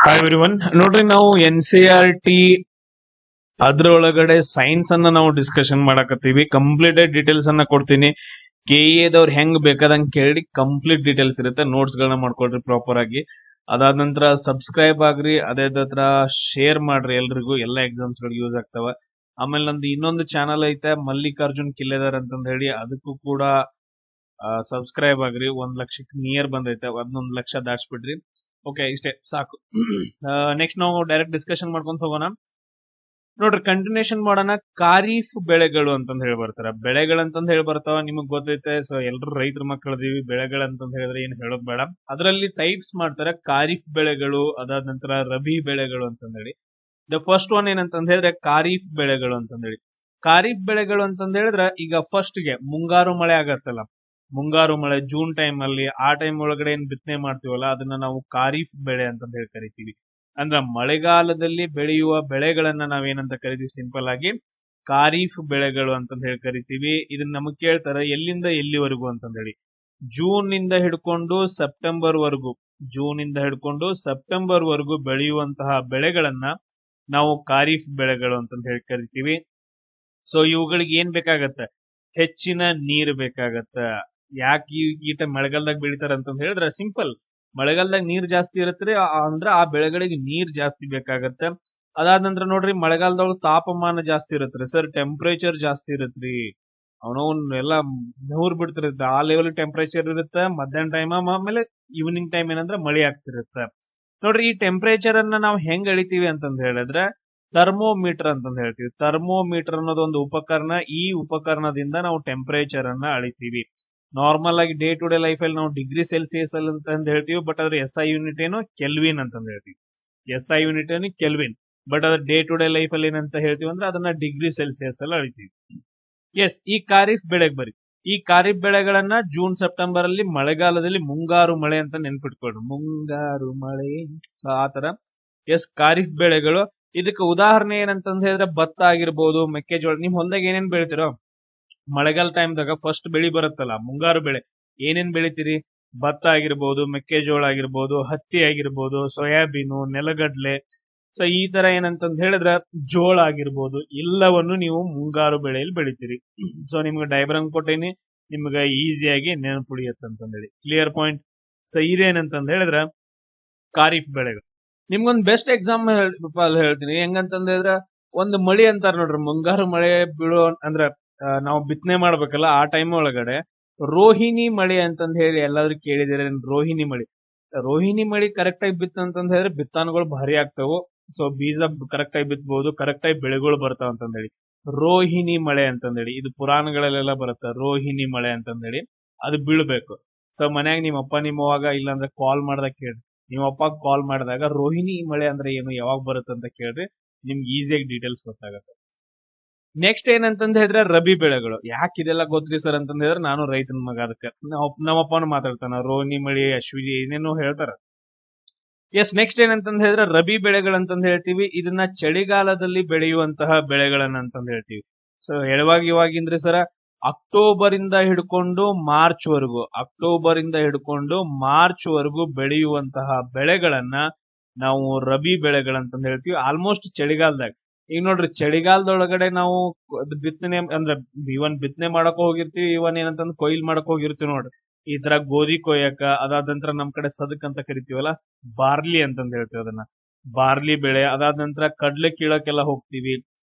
Hi everyone, ನೋಡ್ರಿ ನಾವು NCERT ಅದ್ರೊಳಗಡೆ science ಅನ್ನ ನಾವು ಡಿಸ್ಕಷನ್ ಮಾಡಕತ್ತೀವಿ. ಕಂಪ್ಲೀಟ್ ಡೀಟೇಲ್ಸ್ ಅನ್ನ ಕೊಡ್ತೀನಿ. KEAದವ್ರು ಹೆಂಗ್ ಬೇಕಾದಂಗ್ ಕೇಳಿ ಕಂಪ್ಲೀಟ್ ಡೀಟೇಲ್ಸ್ ಇರುತ್ತೆ. ನೋಟ್ಸ್ ಗಳನ್ನ ಮಾಡ್ಕೊಳ್ರಿ ಪ್ರಾಪರ್ ಆಗಿ. ಅದಾದ ನಂತರ ಸಬ್ಸ್ಕ್ರೈಬ್ ಆಗ್ರಿ, ಅದೇ ತರ ಶೇರ್ ಮಾಡ್ರಿ, ಎಲ್ರಿಗೂ ಎಲ್ಲಾ ಎಕ್ಸಾಮ್ಸ್ ಗಳಿಗೆ ಯೂಸ್ ಆಗ್ತಾವ. ಆಮೇಲೆ ನಂದು ಇನ್ನೊಂದು ಚಾನಲ್ ಐತೆ ಮಲ್ಲಿಕಾರ್ಜುನ್ ಕಿಲ್ಲೆದಾರ್ ಅಂತಂದ್ ಹೇಳಿ, ಅದಕ್ಕೂ ಕೂಡ ಸಬ್ಸ್ಕ್ರೈಬ್ ಆಗ್ರಿ. 1 ಲಕ್ಷಕ್ಕೆ ನಿಯರ್ ಬಂದೈತೆ, 11 ಲಕ್ಷ ದಾಟ್ಸ್ಬಿಡ್ರಿ. ಓಕೆ, ಇಷ್ಟೇ ಸಾಕು. ನೆಕ್ಸ್ಟ್ ನಾವು ಡೈರೆಕ್ಟ್ ಡಿಸ್ಕಷನ್ ಮಾಡ್ಕೊಂತ ಹೋಗೋಣ. ನೋಡ್ರಿ, ಕಂಟಿನ್ಯೂಷನ್ ಮಾಡೋಣ. ಖಾರೀಫ್ ಬೆಳೆಗಳು ಅಂತಂದ್ ಹೇಳಿ ಬರ್ತಾರ. ಬೆಳೆಗಳಂತಂದ್ ಹೇಳಿ ಬರ್ತಾವ, ನಿಮಗ್ ಗೊತ್ತೈತೆ. ಸೊ ಎಲ್ರು ರೈತರ ಮಕ್ಕಳದೀವಿ, ಬೆಳೆಗಳಂತಂದ್ ಹೇಳಿದ್ರೆ ಏನ್ ಹೇಳೋದ್ ಬೇಡ. ಅದರಲ್ಲಿ ಟೈಪ್ಸ್ ಮಾಡ್ತಾರೆ, ಖಾರೀಫ್ ಬೆಳೆಗಳು, ಅದಾದ ನಂತರ ರಬಿ ಬೆಳೆಗಳು ಅಂತಂದ್ ಹೇಳಿ. ದ ಫಸ್ಟ್ ಒನ್ ಏನಂತಂದ್ ಹೇಳಿದ್ರೆ ಖಾರೀಫ್ ಬೆಳೆಗಳು ಅಂತಂದ್ ಹೇಳಿ. ಖಾರೀಫ್ ಬೆಳೆಗಳು ಅಂತಂದ್ ಹೇಳಿದ್ರೆ, ಈಗ ಫಸ್ಟ್ ಗೆ ಮುಂಗಾರು ಮಳೆ ಆಗತ್ತಲ್ಲ, ಮುಂಗಾರು ಮಳೆ ಜೂನ್ ಟೈಮ್ ಅಲ್ಲಿ, ಆ ಟೈಮ್ ಒಳಗಡೆ ಏನ್ ಬಿತ್ತನೆ ಮಾಡ್ತೀವಲ್ಲ, ಅದನ್ನ ನಾವು ಖಾರೀಫ್ ಬೆಳೆ ಅಂತಂದ್ ಹೇಳಿ ಕರಿತೀವಿ. ಅಂದ್ರ ಮಳೆಗಾಲದಲ್ಲಿ ಬೆಳೆಯುವ ಬೆಳೆಗಳನ್ನ ನಾವೇನಂತ ಕರಿತೀವಿ, ಸಿಂಪಲ್ ಆಗಿ ಖಾರೀಫ್ ಬೆಳೆಗಳು ಅಂತಂದ್ ಹೇಳಿ ಕರಿತೀವಿ. ಇದನ್ನ ನಮಗ್ ಕೇಳ್ತಾರೆ ಎಲ್ಲಿಂದ ಎಲ್ಲಿವರೆಗೂ ಅಂತಂದ್ ಹೇಳಿ. ಜೂನ್ ನಿಂದ ಹಿಡ್ಕೊಂಡು ಸೆಪ್ಟೆಂಬರ್ ವರೆಗೂ, ಜೂನ್ ಇಂದ ಹಿಡ್ಕೊಂಡು ಸೆಪ್ಟೆಂಬರ್ ವರೆಗೂ ಬೆಳೆಯುವಂತಹ ಬೆಳೆಗಳನ್ನ ನಾವು ಖಾರೀಫ್ ಬೆಳೆಗಳು ಅಂತಂದ್ ಹೇಳಿ ಕರಿತೀವಿ. ಸೊ ಇವುಗಳಿಗೆ ಏನ್ ಬೇಕಾಗತ್ತೆ, ಹೆಚ್ಚಿನ ನೀರು ಬೇಕಾಗತ್ತ. ಯಾಕೆ ಈ ಟೈಮ್ ಮಳೆಗಾಲದಾಗ ಬೆಳಿತಾರ ಅಂತಂದ್ ಹೇಳಿದ್ರೆ, ಸಿಂಪಲ್, ಮಳೆಗಾಲದಾಗ ನೀರ್ ಜಾಸ್ತಿ ಇರತ್ರಿ, ಅಂದ್ರ ಆ ಬೆಳೆಗಳಿಗೆ ನೀರ್ ಜಾಸ್ತಿ ಬೇಕಾಗತ್ತೆ. ಅದಾದ ನಂತರ ನೋಡ್ರಿ, ಮಳೆಗಾಲದೊಳಗ ತಾಪಮಾನ ಜಾಸ್ತಿ ಇರತ್ರಿ ಸರ್, ಟೆಂಪರೇಚರ್ ಜಾಸ್ತಿ ಇರತ್ರಿ. ಅವನವನ್ ಎಲ್ಲಾ ನೂರ್ ಬಿಡ್ತಿರುತ್ತೆ, ಆ ಲೆವೆಲ್ ಟೆಂಪರೇಚರ್ ಇರುತ್ತೆ. ಮಧ್ಯಾಹ್ನ ಟೈಮ್ ಆಮೇಲೆ ಈವ್ನಿಂಗ್ ಟೈಮ್ ಏನಂದ್ರೆ ಮಳೆ ಆಗ್ತಿರುತ್ತೆ. ನೋಡ್ರಿ, ಈ ಟೆಂಪರೇಚರ್ ಅನ್ನ ನಾವು ಹೆಂಗ್ ಅಳಿತೀವಿ ಅಂತಂದ್ ಹೇಳಿದ್ರೆ ಥರ್ಮೋಮೀಟರ್ ಅಂತಂದ್ ಹೇಳ್ತೀವಿ. ಥರ್ಮೋಮೀಟರ್ ಅನ್ನೋದು ಒಂದು ಉಪಕರಣ. ಈ ಉಪಕರಣದಿಂದ ನಾವು ಟೆಂಪರೇಚರ್ ಅನ್ನ ಅಳಿತೀವಿ. ನಾರ್ಮಲ್ ಆಗಿ ಡೇ ಟು ಡೇ ಲೈಫ್ ಅಲ್ಲಿ ನಾವು ಡಿಗ್ರಿ ಸೆಲ್ಸಿಯಸ್ ಅಲ್ಲಿ ಅಂತ ಹೇಳ್ತೀವಿ, ಬಟ್ ಅದ್ರ SI ಯೂನಿಟ್ ಏನು ಕೆಲ್ವಿನ್ ಅಂತಂದ್ ಹೇಳ್ತೀವಿ. SI ಯೂನಿಟ್ ಏನು ಕೆಲ್ವಿನ್, ಬಟ್ ಅದ್ರ ಡೇ ಟು ಡೇ ಲೈಫ್ ಅಲ್ಲಿ ಏನಂತ ಹೇಳ್ತೀವಿ ಅಂದ್ರೆ ಅದನ್ನ ಡಿಗ್ರಿ ಸೆಲ್ಸಿಯಸ್ ಅಲ್ಲಿ ಅಳಿತೀವಿ. ಎಸ್, ಈ ಖಾರೀಫ್ ಬೆಳೆಗೆ ಬರಿ. ಈ ಖಾರೀಫ್ ಬೆಳೆಗಳನ್ನ ಜೂನ್ ಸೆಪ್ಟೆಂಬರ್ ಅಲ್ಲಿ ಮಳೆಗಾಲದಲ್ಲಿ ಮುಂಗಾರು ಮಳೆ ಅಂತ ನೆನ್ಪಿಟ್ಕೊಳ್ರಿ, ಮುಂಗಾರು ಮಳೆ. ಸೊ ಆತರ ಎಸ್, ಖಾರೀಫ್ ಬೆಳೆಗಳು. ಇದಕ್ಕೆ ಉದಾಹರಣೆ ಏನಂತಂದ್ ಹೇಳಿದ್ರೆ ಭತ್ತ ಆಗಿರ್ಬೋದು, ಮೆಕ್ಕೆಜೋಳ. ನಿಮ್ ಹೊಲದಾಗ ಏನೇನ್ ಬೆಳಿತಿರೋ ಮಳೆಗಾಲ ಟೈಮ್ದಾಗ ಫಸ್ಟ್ ಬೆಳಿ ಬರುತ್ತಲ್ಲ ಮುಂಗಾರು ಬೆಳೆ, ಏನೇನ್ ಬೆಳಿತೀರಿ? ಭತ್ತ ಆಗಿರ್ಬೋದು, ಮೆಕ್ಕೆಜೋಳ ಆಗಿರ್ಬೋದು, ಹತ್ತಿ ಆಗಿರ್ಬೋದು, ಸೋಯಾಬೀನು, ನೆಲಗಡ್ಲೆ. ಸೊ ಈ ತರ ಏನಂತಂದ್ ಹೇಳಿದ್ರೆ ಜೋಳ ಆಗಿರ್ಬೋದು, ಎಲ್ಲವನ್ನು ನೀವು ಮುಂಗಾರು ಬೆಳೆಯಲ್ಲಿ ಬೆಳಿತೀರಿ. ಸೊ ನಿಮ್ಗೆ ಡಯಾಗ್ರಾಮ್ ಕೊಟ್ಟೇನಿ, ನಿಮ್ಗೆ ಈಸಿಯಾಗಿ ನೆನಪುಳಿಯತ್ತಂತಂದೇಳಿ. Clear point. ಸೊ ಇದೇನಂತಂದ್ ಹೇಳಿದ್ರೆ ಖಾರೀಫ್ ಬೆಳೆಗಳು. ನಿಮ್ಗೊಂದ್ ಬೆಸ್ಟ್ ಎಕ್ಸಾಂಪಲ್ ಹೇಳ್ತೀನಿ. ಹೆಂಗಂತಂದ್ ಹೇಳಿದ್ರೆ, ಒಂದು ಮಳಿ ಅಂತಾರ ನೋಡ್ರಿ, ಮುಂಗಾರು ಮಳೆ ಬೀಳೋ ಅಂದ್ರ ನಾವು ಬಿತ್ತನೆ ಮಾಡ್ಬೇಕಲ್ಲ, ಆ ಟೈಮ್ ಒಳಗಡೆ ರೋಹಿಣಿ ಮಳೆ ಅಂತಂದ್ ಹೇಳಿ ಎಲ್ಲಾದ್ರೂ ಕೇಳಿದಿರ? ರೋಹಿಣಿ ಮಳಿ, ರೋಹಿಣಿ ಮಳಿ ಕರೆಕ್ಟ್ ಆಗಿ ಬಿತ್ತಂತಂದ್ ಹೇಳಿದ್ರೆ ಬಿತ್ತಾನಗಳು ಭಾರಿ ಆಗ್ತಾವು. ಸೊ ಬೀಜ ಕರೆಕ್ಟ್ ಆಗಿ ಬಿತ್ತಬಹುದು, ಕರೆಕ್ಟ್ ಆಗಿ ಬೆಳೆಗಳು ಬರ್ತಾವ ಅಂತಂದೇಳಿ. ರೋಹಿಣಿ ಮಳೆ ಅಂತಂದೇಳಿ ಇದು ಪುರಾಣಗಳಲ್ಲೆಲ್ಲ ಬರುತ್ತೆ, ರೋಹಿಣಿ ಮಳೆ ಅಂತಂದೇಳಿ. ಅದು ಬೀಳ್ಬೇಕು. ಸೊ ಮನ್ಯಾಗ ನಿಮ್ಮ ಅಪ್ಪ ನಿಮ್ಮವಾಗ ಇಲ್ಲಾಂದ್ರೆ ಕಾಲ್ ಮಾಡ್ದಾಗ ಕೇಳ್ರಿ, ನಿಮ್ಮ ಅಪ್ಪ ಕಾಲ್ ಮಾಡಿದಾಗ ರೋಹಿಣಿ ಮಳೆ ಅಂದ್ರೆ ಏನು, ಯಾವಾಗ ಬರುತ್ತೆ ಅಂತ ಕೇಳ್ರಿ, ನಿಮ್ಗೆ ಈಸಿಯಾಗಿ ಡೀಟೇಲ್ಸ್ ಗೊತ್ತಾಗತ್ತೆ. ನೆಕ್ಸ್ಟ್ ಏನಂತಂದ್ ಹೇಳಿದ್ರೆ ರಬಿ ಬೆಳೆಗಳು. ಯಾಕೆ ಇದೆಲ್ಲ ಗೊತ್ತ್ರಿ ಸರ್ ಅಂತಂದ್ ಹೇಳಿದ್ರೆ, ನಾನು ರೈತನ ಮಗ, ಅದಕ್ಕೆ ನಮ್ಮಪ್ಪನ ಮಾತಾಡ್ತಾನ, ರೋಹಿಣಿ ಮಳಿ, ಅಶ್ವಿನಿ ಏನೇನೋ ಹೇಳ್ತಾರ. ಎಸ್, ನೆಕ್ಸ್ಟ್ ಏನಂತಂದ್ ಹೇಳಿದ್ರೆ ರಬಿ ಬೆಳೆಗಳಂತಂದ್ ಹೇಳ್ತೀವಿ. ಇದನ್ನ ಚಳಿಗಾಲದಲ್ಲಿ ಬೆಳೆಯುವಂತಹ ಬೆಳೆಗಳನ್ನಂತಂದ್ ಹೇಳ್ತೀವಿ. ಸೊ ಇವಾಗಿಂದ್ರಿ ಸರ, ಅಕ್ಟೋಬರ್ ಇಂದ ಹಿಡ್ಕೊಂಡು ಮಾರ್ಚ್ ವರೆಗೂ, ಅಕ್ಟೋಬರ್ ಇಂದ ಹಿಡ್ಕೊಂಡು ಮಾರ್ಚ್ ವರೆಗೂ ಬೆಳೆಯುವಂತಹ ಬೆಳೆಗಳನ್ನ ನಾವು ರಬಿ ಬೆಳೆಗಳಂತಂದ್ ಹೇಳ್ತೀವಿ. ಆಲ್ಮೋಸ್ಟ್ ಚಳಿಗಾಲದಾಗ. ಈಗ ನೋಡ್ರಿ, ಚಳಿಗಾಲದೊಳಗಡೆ ನಾವು ಬಿತ್ತನೆ ಅಂದ್ರೆ ಇವನ್ ಬಿತ್ತನೆ ಮಾಡಕ್ ಹೋಗಿರ್ತೀವಿ, ಇವನ್ ಏನಂತಂದ್ ಕೊಯ್ಲ್ ಮಾಡಕ್ ಹೋಗಿರ್ತೀವಿ ನೋಡ್ರಿ. ಈ ತರ ಗೋಧಿ ಕೊಯ್ಯಕ, ಅದಾದ ನಂತರ ನಮ್ ಕಡೆ ಸದಕ್ ಅಂತ ಕರಿತೀವಲ್ಲ, ಬಾರ್ಲಿ ಅಂತಂದ್ ಹೇಳ್ತೀವಿ ಅದನ್ನ, ಬಾರ್ಲಿ ಬೆಳೆ. ಅದಾದ ನಂತರ ಕಡ್ಲೆ ಕೀಳಕ್ಕೆಲ್ಲ ಹೋಗ್ತೀವಿ.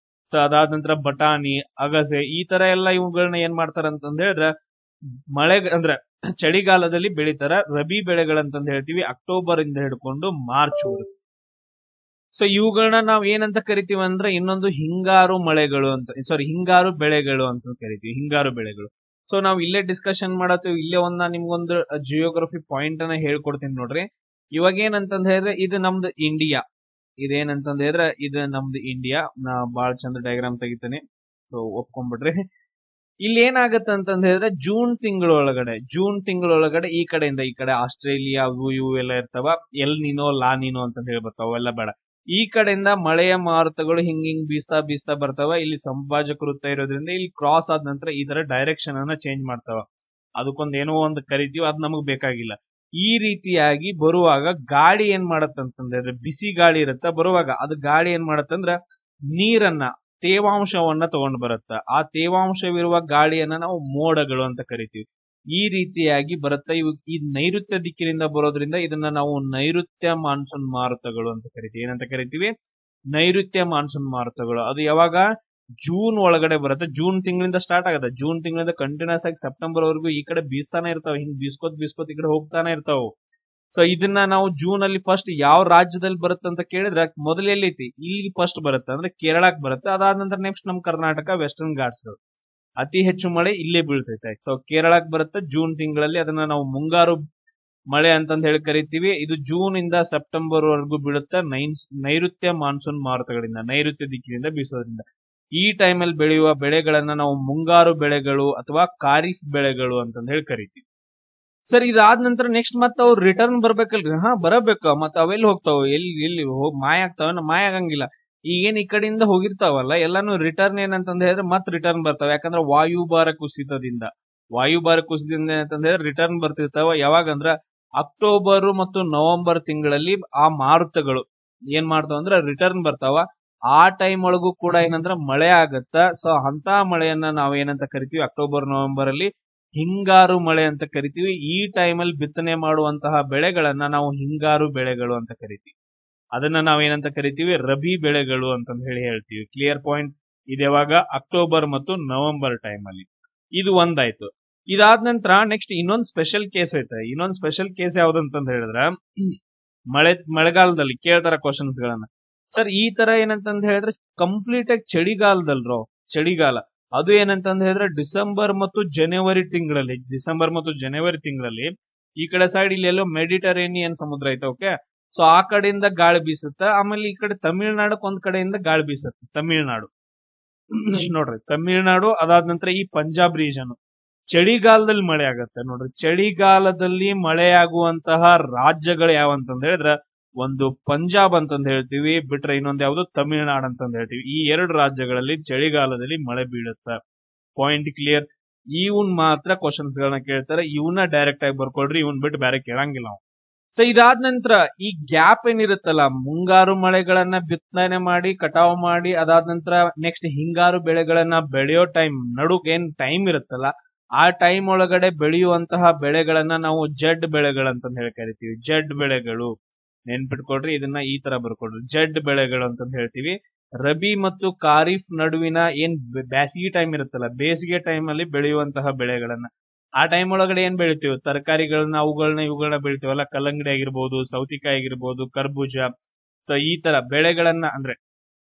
ಸೊ ಅದಾದ ನಂತರ ಬಟಾಣಿ, ಅಗಸೆ, ಈ ತರ ಎಲ್ಲ ಇವುಗಳನ್ನ ಏನ್ ಮಾಡ್ತಾರ ಅಂತಂದ್ ಹೇಳಿದ್ರೆ ಮಳೆ ಅಂದ್ರೆ ಚಳಿಗಾಲದಲ್ಲಿ ಬೆಳಿತಾರ. ರಬಿ ಬೆಳೆಗಳಂತಂದ್ ಹೇಳ್ತೀವಿ, ಅಕ್ಟೋಬರ್ ಇಂದ ಹಿಡ್ಕೊಂಡು ಮಾರ್ಚ್ ವರೆಗೂ. ಸೊ ಇವುಗಳನ್ನ ನಾವ್ ಏನಂತ ಕರಿತೀವಿ ಅಂದ್ರೆ ಇನ್ನೊಂದು ಹಿಂಗಾರು ಮಳೆಗಳು ಅಂತ, ಸಾರಿ ಹಿಂಗಾರು ಬೆಳೆಗಳು ಅಂತ ಕರಿತೀವಿ, ಹಿಂಗಾರು ಬೆಳೆಗಳು. ಸೊ ನಾವ್ ಇಲ್ಲೇ ಡಿಸ್ಕಷನ್ ಮಾಡತ್ತೀವಿ. ಇಲ್ಲೇ ನಿಮ್ಗೊಂದು ಜಿಯೋಗ್ರಫಿ ಪಾಯಿಂಟ್ ಅನ್ನ ಹೇಳ್ಕೊಡ್ತೀನಿ ನೋಡ್ರಿ. ಇವಾಗ ಏನಂತಂದ್ ಹೇಳಿದ್ರೆ ಇದು ನಮ್ದು ಇಂಡಿಯಾ, ಇದೇನಂತಂದ್ ಹೇಳಿದ್ರೆ ಇದು ನಮ್ದು ಇಂಡಿಯಾ. ನಾ ಬಾಳ್ ಚಂದ ಡಯಾಗ್ರಾಮ್ ತೆಗಿತೇನೆ, ಸೊ ಒಪ್ಕೊಂಡ್ಬಿಡ್ರಿ. ಇಲ್ಲಿ ಏನಾಗತ್ತೆ ಅಂತಂದ್ ಹೇಳಿದ್ರೆ ಜೂನ್ ತಿಂಗಳೊಳಗಡೆ ಈ ಕಡೆಯಿಂದ ಈ ಕಡೆ ಆಸ್ಟ್ರೇಲಿಯಾ ಇವು ಎಲ್ಲ ಇರ್ತಾವ, ಎಲ್ ನೀನೋ ಲಾ ನೀನೋ ಅಂತಂದ್ ಹೇಳಿ ಬರ್ತಾವ, ಅವೆಲ್ಲ ಬೇಡ. ಈ ಕಡೆಯಿಂದ ಮಳೆಯ ಮಾರುತಗಳು ಹಿಂಗ್ ಬೀಸ್ತಾ ಬರ್ತಾವ. ಇಲ್ಲಿ ಸಂಭಾಜಕ ವೃತ್ತ ಇರೋದ್ರಿಂದ ಇಲ್ಲಿ ಕ್ರಾಸ್ ಆದ ನಂತರ ಈ ತರ ಡೈರೆಕ್ಷನ್ ಅನ್ನ ಚೇಂಜ್ ಮಾಡ್ತಾವ. ಅದಕ್ಕೊಂದ್ ಏನೋ ಒಂದು ಕರಿತೀವಿ, ಅದ್ ನಮಗ್ ಬೇಕಾಗಿಲ್ಲ. ಈ ರೀತಿಯಾಗಿ ಬರುವಾಗ ಗಾಳಿ ಏನ್ ಮಾಡತ್ತಂತಂದ್ರೆ ಬಿಸಿ ಗಾಳಿ ಇರುತ್ತ ಬರುವಾಗ ಅದು ಗಾಳಿ ಏನ್ ಮಾಡತ್ತಂದ್ರ ನೀರನ್ನ ತೇವಾಂಶವನ್ನ ತಗೊಂಡ್ ಬರುತ್ತ. ಆ ತೇವಾಂಶವಿರುವ ಗಾಳಿಯನ್ನ ನಾವು ಮೋಡಗಳು ಅಂತ ಕರಿತೀವಿ. ಈ ರೀತಿಯಾಗಿ ಬರುತ್ತೆ. ಈ ನೈಋತ್ಯ ದಿಕ್ಕಿನಿಂದ ಬರೋದ್ರಿಂದ ಇದನ್ನ ನಾವು ನೈಋತ್ಯ ಮಾನ್ಸೂನ್ ಮಾರುತಗಳು ಅಂತ ಕರಿತೀವಿ. ಏನಂತ ಕರಿತೀವಿ? ನೈಋತ್ಯ ಮಾನ್ಸೂನ್ ಮಾರುತಗಳು. ಅದು ಯಾವಾಗ? ಜೂನ್ ಒಳಗಡೆ ಬರುತ್ತೆ. ಜೂನ್ ತಿಂಗಳಿಂದ ಸ್ಟಾರ್ಟ್ ಆಗುತ್ತೆ. ಜೂನ್ ತಿಂಗಳಿಂದ ಕಂಟಿನ್ಯೂಸ್ ಆಗಿ ಸೆಪ್ಟೆಂಬರ್ ವರೆಗೂ ಈ ಕಡೆ ಬೀಸ್ತಾನೆ ಇರ್ತಾವ. ಹಿಂಗ್ ಬೀಸ್ಕೋತ್ ಈ ಕಡೆ ಹೋಗ್ತಾನೆ ಇರ್ತಾವ. ಸೊ ಇದನ್ನ ನಾವು ಜೂನ್ ಅಲ್ಲಿ ಫಸ್ಟ್ ಯಾವ ರಾಜ್ಯದಲ್ಲಿ ಬರುತ್ತೆ ಅಂತ ಕೇಳಿದ್ರೆ ಮೊದಲು ಎಲ್ಲೈತಿ? ಇಲ್ಲಿ ಫಸ್ಟ್ ಬರುತ್ತೆ, ಅಂದ್ರೆ ಕೇರಳಕ್ಕೆ ಬರುತ್ತೆ. ಅದಾದ ನಂತರ ನೆಕ್ಸ್ಟ್ ನಮ್ ಕರ್ನಾಟಕ ವೆಸ್ಟರ್ನ್ ಘಾಟ್ಸ್ ಅತಿ ಹೆಚ್ಚು ಮಳೆ ಇಲ್ಲೇ ಬೀಳ್ತೈತೆ. ಸೊ ಕೇರಳಕ್ಕೆ ಬರುತ್ತೆ ಜೂನ್ ತಿಂಗಳಲ್ಲಿ. ಅದನ್ನ ನಾವು ಮುಂಗಾರು ಮಳೆ ಅಂತಂದ್ ಹೇಳಿ ಕರಿತೀವಿ. ಇದು ಜೂನ್ ಇಂದ ಸೆಪ್ಟೆಂಬರ್ ವರೆಗೂ ಬೀಳುತ್ತೆ ನೈಋತ್ಯ ಮಾನ್ಸೂನ್ ಮಾರುತಗಳಿಂದ, ನೈಋತ್ಯ ದಿಕ್ಕಿನಿಂದ ಬೀಸೋದ್ರಿಂದ. ಈ ಟೈಮಲ್ಲಿ ಬೆಳೆಯುವ ಬೆಳೆಗಳನ್ನ ನಾವು ಮುಂಗಾರು ಬೆಳೆಗಳು ಅಥವಾ ಖಾರಿಫ್ ಬೆಳೆಗಳು ಅಂತಂದ್ ಹೇಳಿ ಕರಿತೀವಿ. ಸರ್ ಇದಾದ ನಂತರ ನೆಕ್ಸ್ಟ್ ಮತ್ತೆ ಅವ್ ರಿಟರ್ನ್ ಬರ್ಬೇಕಲ್ರಿ? ಬರಬೇಕು. ಮತ್ತೆ ಅವೆಲ್ಲಿ ಹೋಗ್ತಾವ? ಎಲ್ಲಿ ಮಾಯ ಆಗ್ತಾವ? ಮಾಯ ಆಗಂಗಿಲ್ಲ. ಈಗೇನ್ ಈ ಕಡೆಯಿಂದ ಹೋಗಿರ್ತಾವಲ್ಲ ಎಲ್ಲಾನು ರಿಟರ್ನ್ ಏನಂತಂದ ಹೇಳಿದ್ರೆ ಮತ್ತೆ ರಿಟರ್ನ್ ಬರ್ತಾವ. ಯಾಕಂದ್ರೆ ವಾಯುಭಾರ ಕುಸಿತದಿಂದ ಏನಂತಂದ ಹೇಳಿದ್ರೆ ರಿಟರ್ನ್ ಬರ್ತಿರ್ತಾವ. ಯಾವಾಗಂದ್ರ ಅಕ್ಟೋಬರ್ ಮತ್ತು ನವೆಂಬರ್ ತಿಂಗಳಲ್ಲಿ ಆ ಮಾರುತಗಳು ಏನ್ ಮಾಡ್ತಾವ ಅಂದ್ರೆ ರಿಟರ್ನ್ ಬರ್ತಾವ. ಆ ಟೈಮ್ ಒಳಗೂ ಕೂಡ ಏನಂದ್ರ ಮಳೆ ಆಗತ್ತ. ಸೊ ಅಂತ ಮಳೆಯನ್ನ ನಾವ್ ಏನಂತ ಕರಿತೀವಿ? ಅಕ್ಟೋಬರ್ ನವೆಂಬರ್ ಅಲ್ಲಿ ಹಿಂಗಾರು ಮಳೆ ಅಂತ ಕರಿತೀವಿ. ಈ ಟೈಮಲ್ಲಿ ಬಿತ್ತನೆ ಮಾಡುವಂತಹ ಬೆಳೆಗಳನ್ನ ನಾವು ಹಿಂಗಾರು ಬೆಳೆಗಳು ಅಂತ ಕರಿತೀವಿ. ಅದನ್ನ ನಾವೇನಂತ ಕರಿತೀವಿ? ರಬಿ ಬೆಳೆಗಳು ಅಂತಂದ್ ಹೇಳಿ ಹೇಳ್ತೀವಿ. Clear point? ಇದು ಯಾವಾಗ? ಅಕ್ಟೋಬರ್ ಮತ್ತು ನವೆಂಬರ್ ಟೈಮ್ ಅಲ್ಲಿ. ಇದು ಒಂದಾಯ್ತು. ಇದಾದ ನಂತರ ನೆಕ್ಸ್ಟ್ ಇನ್ನೊಂದು ಸ್ಪೆಷಲ್ ಕೇಸ್ ಐತೆ. ಇನ್ನೊಂದು ಸ್ಪೆಷಲ್ ಕೇಸ್ ಯಾವ್ದಂತಂದ್ ಹೇಳಿದ್ರ ಮಳೆಗಾಲದಲ್ಲಿ ಕೇಳ್ತಾರ ಕ್ವಶನ್ಸ್ ಗಳನ್ನ. ಸರ್ ಈ ತರ ಏನಂತಂದ್ ಹೇಳಿದ್ರೆ ಕಂಪ್ಲೀಟ್ ಆಗಿ ಚಳಿಗಾಲ ಅದು ಏನಂತಂದ್ ಹೇಳಿದ್ರೆ ಡಿಸೆಂಬರ್ ಮತ್ತು ಜನವರಿ ತಿಂಗಳಲ್ಲಿ ಈ ಕಡೆ ಸೈಡ್ ಇಲ್ಲಿ ಎಲ್ಲೋ ಮೆಡಿಟರೇನಿಯನ್ ಸಮುದ್ರ ಐತೆ. ಓಕೆ, ಸೊ ಆ ಕಡೆಯಿಂದ ಗಾಳಿ ಬೀಸುತ್ತೆ. ಆಮೇಲೆ ಈ ಕಡೆ ತಮಿಳ್ನಾಡಕ್ ಒಂದ್ ಕಡೆಯಿಂದ ಗಾಳಿ ಬೀಸುತ್ತೆ. ನೋಡ್ರಿ ತಮಿಳ್ನಾಡು, ಅದಾದ ನಂತರ ಈ ಪಂಜಾಬ್ ರೀಜನ್ ಚಳಿಗಾಲದಲ್ಲಿ ಮಳೆ ಆಗತ್ತೆ. ನೋಡ್ರಿ ಚಳಿಗಾಲದಲ್ಲಿ ಮಳೆಯಾಗುವಂತಹ ರಾಜ್ಯಗಳು ಯಾವಂತಂದ್ ಹೇಳಿದ್ರೆ ಒಂದು ಪಂಜಾಬ್ ಅಂತಂದ್ ಹೇಳ್ತೀವಿ, ಬಿಟ್ರೆ ಇನ್ನೊಂದ್ ಯಾವ್ದು ತಮಿಳ್ನಾಡು ಅಂತಂದ್ ಹೇಳ್ತೀವಿ. ಈ ಎರಡು ರಾಜ್ಯಗಳಲ್ಲಿ ಚಳಿಗಾಲದಲ್ಲಿ ಮಳೆ ಬೀಳುತ್ತೆ. Point clear? ಇವನ್ ಮಾತ್ರ ಕ್ವಶನ್ಸ್ ಗಳನ್ನ ಕೇಳ್ತಾರೆ. ಇವನ್ನ ಡೈರೆಕ್ಟ್ ಆಗಿ ಬರ್ಕೊಳ್ರಿ, ಇವನ್ ಬಿಟ್ಟು ಬೇರೆ ಕೇಳಂಗಿಲ್ಲ ನಾವು. ಸೊ ಇದಾದ ನಂತರ ಈ ಗ್ಯಾಪ್ ಏನಿರುತ್ತಲ್ಲ, ಮುಂಗಾರು ಮಳೆಗಳನ್ನ ಬಿತ್ತನೆ ಮಾಡಿ ಕಟಾವು ಮಾಡಿ ಅದಾದ ನಂತರ ನೆಕ್ಸ್ಟ್ ಹಿಂಗಾರು ಬೆಳೆಗಳನ್ನ ಬೆಳೆಯೋ ಟೈಮ್, ನಡುಕ್ ಏನ್ ಟೈಮ್ ಇರುತ್ತಲ್ಲ ಆ ಟೈಮ್ ಒಳಗಡೆ ಬೆಳೆಯುವಂತಹ ಬೆಳೆಗಳನ್ನ ನಾವು ಜಡ್ ಬೆಳೆಗಳಂತ ಹೇಳಿ ಕರಿತೀವಿ. ಜಡ್ ಬೆಳೆಗಳು ನೆನ್ಪಿಟ್ಕೊಡ್ರಿ, ಇದನ್ನ ಈ ತರ ಬರ್ಕೊಡ್ರಿ. ಜಡ್ ಬೆಳೆಗಳು ಅಂತ ಹೇಳ್ತೀವಿ. ರಬಿ ಮತ್ತು ಖಾರಿಫ್ ನಡುವಿನ ಏನ್ ಬೇಸಿಗೆ ಟೈಮ್ ಇರುತ್ತಲ್ಲ, ಬೇಸಿಗೆ ಟೈಮ್ ಅಲ್ಲಿ ಬೆಳೆಯುವಂತಹ ಬೆಳೆಗಳನ್ನ ಆ ಟೈಮ್ ಒಳಗಡೆ ಏನ್ ಬೆಳಿತೀವಿ? ತರಕಾರಿಗಳನ್ನ ಇವುಗಳನ್ನ ಬೆಳಿತೀವಲ್ಲ, ಕಲ್ಲಂಗಡಿ ಆಗಿರ್ಬೋದು, ಸೌತಿಕಾಯಿ ಆಗಿರ್ಬೋದು, ಕರ್ಬೂಜ. ಸೊ ಈ ತರ ಬೆಳೆಗಳನ್ನ ಅಂದ್ರೆ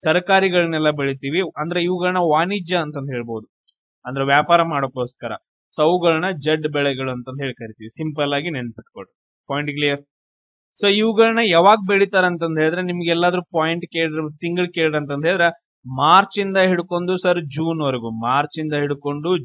ತರಕಾರಿಗಳನ್ನೆಲ್ಲ ಬೆಳಿತೀವಿ. ಅಂದ್ರೆ ಇವುಗಳನ್ನ ವಾಣಿಜ್ಯ ಅಂತಂದ್ ಹೇಳ್ಬೋದು, ಅಂದ್ರೆ ವ್ಯಾಪಾರ ಮಾಡೋಕ್ಕೋಸ್ಕರ. ಸೊ ಅವುಗಳನ್ನ ಜಡ್ ಬೆಳೆಗಳು ಅಂತಂದ್ ಹೇಳಿ ಕರಿತೀವಿ. ಸಿಂಪಲ್ ಆಗಿ ನೆನ್ಪಿಟ್ಕೊಡ್ರಿ. Point clear? ಸೊ ಇವುಗಳನ್ನ ಯಾವಾಗ ಬೆಳಿತಾರ ಅಂತಂದ್ ಹೇಳಿದ್ರೆ ನಿಮ್ಗೆ ಎಲ್ಲಾದ್ರೂ ಪಾಯಿಂಟ್ ತಿಂಗಳು ಕೇಳ್ರಿ ಅಂತಂದ್ ಹೇಳಿದ್ರೆ ಮಾರ್ಚ್ ಇಂದ ಹಿಡ್ಕೊಂಡು